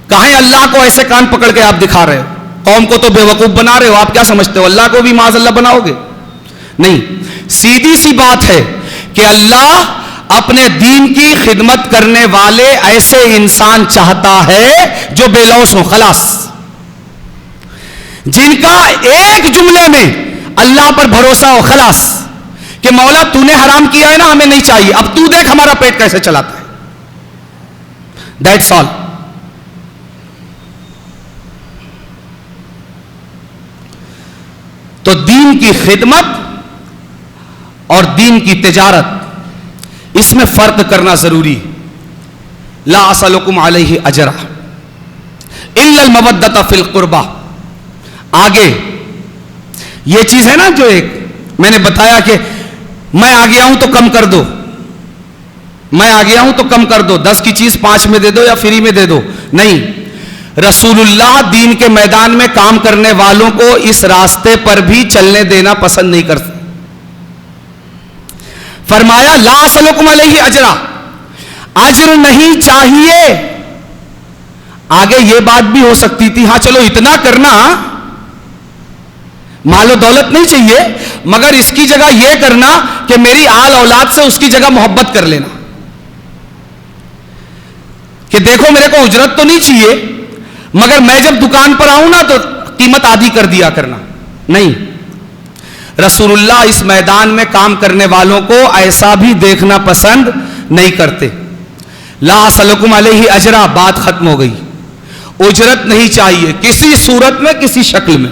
کہیں اللہ کو ایسے کان پکڑ کے آپ دکھا رہے ہو، قوم کو تو بے وقوف بنا رہے ہو. آپ کیا سمجھتے ہو اللہ کو بھی معاذ اللہ بناؤ گے؟ نہیں. سیدھی سی بات ہے کہ اللہ اپنے دین کی خدمت کرنے والے ایسے انسان چاہتا ہے جو بے لوث ہو، خلاص، جن کا ایک جملے میں اللہ پر بھروسہ ہو، خلاص، کہ کہ مولا تو نے حرام کیا ہے نا، ہمیں نہیں چاہیے، اب تو دیکھ ہمارا پیٹ کیسے چلاتا ہے. That's all. تو دین کی خدمت اور دین کی تجارت، اس میں فرق کرنا ضروری. لا اسألکم علیہ اجرا الا المودۃ فی القربہ. آگے یہ چیز ہے نا جو ایک میں نے بتایا کہ میں آ گیا ہوں تو کم کر دو، میں آ گیا ہوں تو کم کر دو، 10 کی چیز 5 میں دے دو یا فری میں دے دو. نہیں، رسول اللہ دین کے میدان میں کام کرنے والوں کو اس راستے پر بھی چلنے دینا پسند نہیں کرتے. فرمایا لا اسألکم علیہ اجرا، اجر نہیں چاہیے. آگے یہ بات بھی ہو سکتی تھی، ہاں چلو اتنا کرنا، مال و دولت نہیں چاہیے، مگر اس کی جگہ یہ کرنا کہ میری آل اولاد سے اس کی جگہ محبت کر لینا، کہ دیکھو میرے کو اجرت تو نہیں چاہیے مگر میں جب دکان پر آؤں نا تو قیمت آدھی کر دیا کرنا. نہیں، رسول اللہ اس میدان میں کام کرنے والوں کو ایسا بھی دیکھنا پسند نہیں کرتے. لا اسألکم علیہ اجرا، بات ختم ہو گئی. اجرت نہیں چاہیے کسی صورت میں، کسی شکل میں.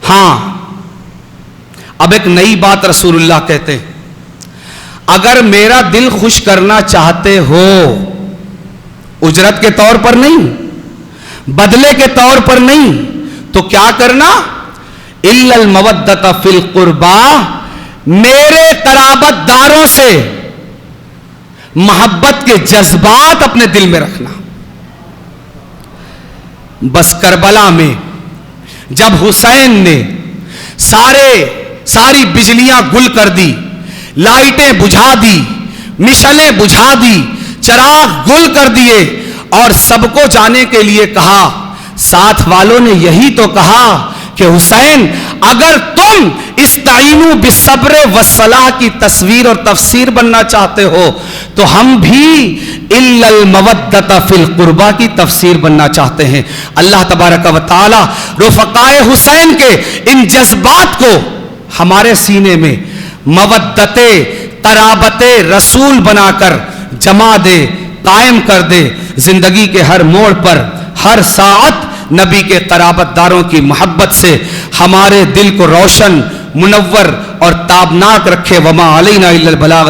ہاں، اب ایک نئی بات رسول اللہ کہتے ہیں، اگر میرا دل خوش کرنا چاہتے ہو، اجرت کے طور پر نہیں، بدلے کے طور پر نہیں، تو کیا کرنا؟ الا المودۃ فی القربہ، میرے قرابت داروں سے محبت کے جذبات اپنے دل میں رکھنا. بس کربلا میں جب حسین نے ساری بجلیاں گل کر دی، لائٹیں بجھا دی، مشعلیں بجھا دی، چراغ گل کر دیے اور سب کو جانے کے لیے کہا، ساتھ والوں نے یہی تو کہا کہ حسین اگر تم استعینوا بالصبر والصلاح کی تصویر اور تفسیر بننا چاہتے ہو تو ہم بھی الا المودۃ فی القربہ کی تفسیر بننا چاہتے ہیں. اللہ تبارک و تعالی رفقائے حسین کے ان جذبات کو ہمارے سینے میں مودت قرابت رسول بنا کر جما دے، قائم کر دے. زندگی کے ہر موڑ پر، ہر ساعت نبی کے قرابت داروں کی محبت سے ہمارے دل کو روشن، منور اور تابناک رکھے. وما علینا الا البلاغ.